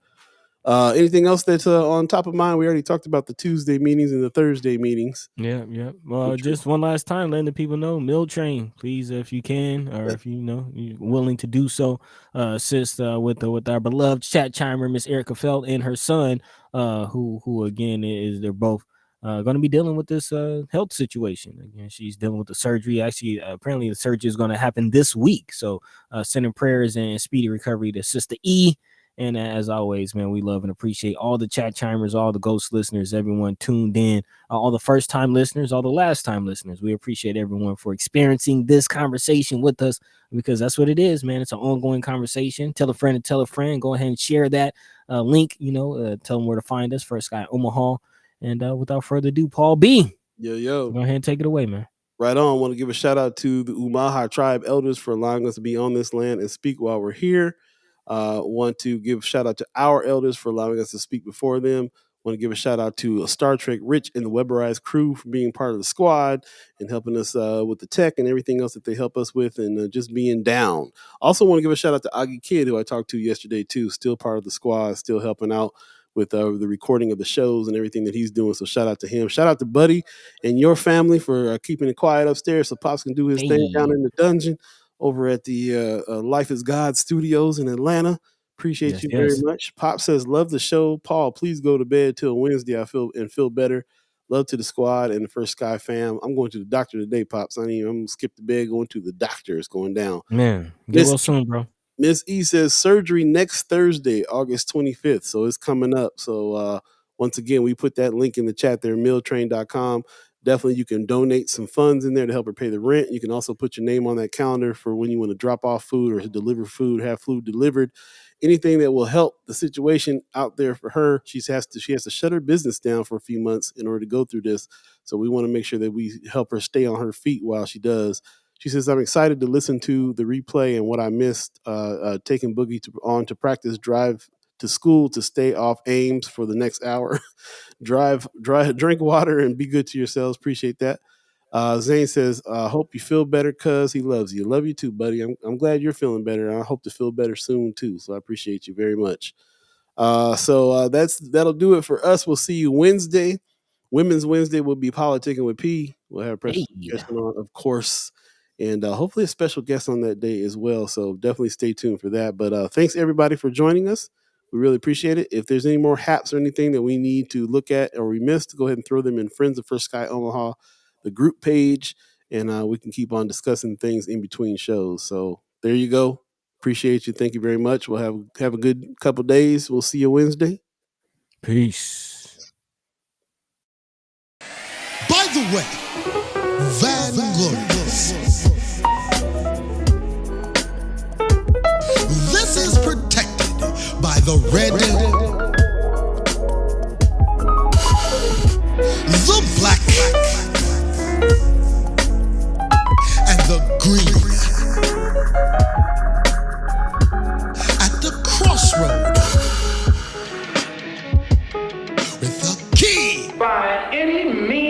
Anything else that's on top of mind? We already talked about the Tuesday meetings and the Thursday meetings. Yeah. Well, just one last time, letting the people know, Mill Train, please, if you can, or if you're willing to do so, assist with our beloved chat chimer, Miss Erica Felt, and her son, who again they're both going to be dealing with this health situation. Again, she's dealing with the surgery. Actually, apparently the surgery is going to happen this week. So sending prayers and speedy recovery to Sister E. And as always, man, we love and appreciate all the chat chimers, all the ghost listeners, everyone tuned in, all the first time listeners, all the last time listeners. We appreciate everyone for experiencing this conversation with us, because that's what it is, man. It's an ongoing conversation. Tell a friend and tell a friend. Go ahead and share that link, tell them where to find us for Sky Omaha. And without further ado, Paul B. Yo. Go ahead and take it away, man. Right on. I want to give a shout out to the Omaha tribe elders for allowing us to be on this land and speak while we're here. Want to give a shout out to our elders for allowing us to speak before them. Want to give a shout out to Star Trek Rich and the Weatherized crew for being part of the squad and helping us with the tech and everything else that they help us with, and just being down. Also want to give a shout out to Augie Kid, who I talked to yesterday too, still part of the squad, still helping out with the recording of the shows and everything that he's doing. So shout out to him. Shout out to Buddi and your family for keeping it quiet upstairs so Pops can do his thing down in the dungeon over at the Life is God Studios in Atlanta. Appreciate you very much. Pop says, love the show. Paul, please go to bed till Wednesday. I feel better. Love to the squad and the First Sky fam. I'm going to the doctor today, Pops. I'm going to skip the bed, going to the doctor. It's going down. Man, get well soon, bro. Miss E says surgery next Thursday, August 25th. So it's coming up. So once again, we put that link in the chat there, milltrain.com. Definitely you can donate some funds in there to help her pay the rent. You can also put your name on that calendar for when you want to drop off food or deliver food, have food delivered. Anything that will help the situation out there for her. She has to shut her business down for a few months in order to go through this. So we want to make sure that we help her stay on her feet while she does. She says, I'm excited to listen to the replay and what I missed, taking Boogie on to practice drive to school to stay off Ames for the next hour. Drink water and be good to yourselves. Appreciate that. Zane says, hope you feel better cuz he loves you. Love you too, buddy. I'm glad you're feeling better. And I hope to feel better soon too. So I appreciate you very much. So that'll do it for us. We'll see you Wednesday. Women's Wednesday will be politicking with P. We'll have a press on, of course. And hopefully a special guest on that day as well. So definitely stay tuned for that. But thanks everybody for joining us. We really appreciate it. If there's any more haps or anything that we need to look at or we missed, go ahead and throw them in Friends of First Sky Omaha, the group page, and we can keep on discussing things in between shows. So there you go. Appreciate you. Thank you very much. We'll have a good couple days. We'll see you Wednesday. Peace. By the way, Vanglorious. This is protected by the red, the black, and the green. At the crossroad, with the key. By any means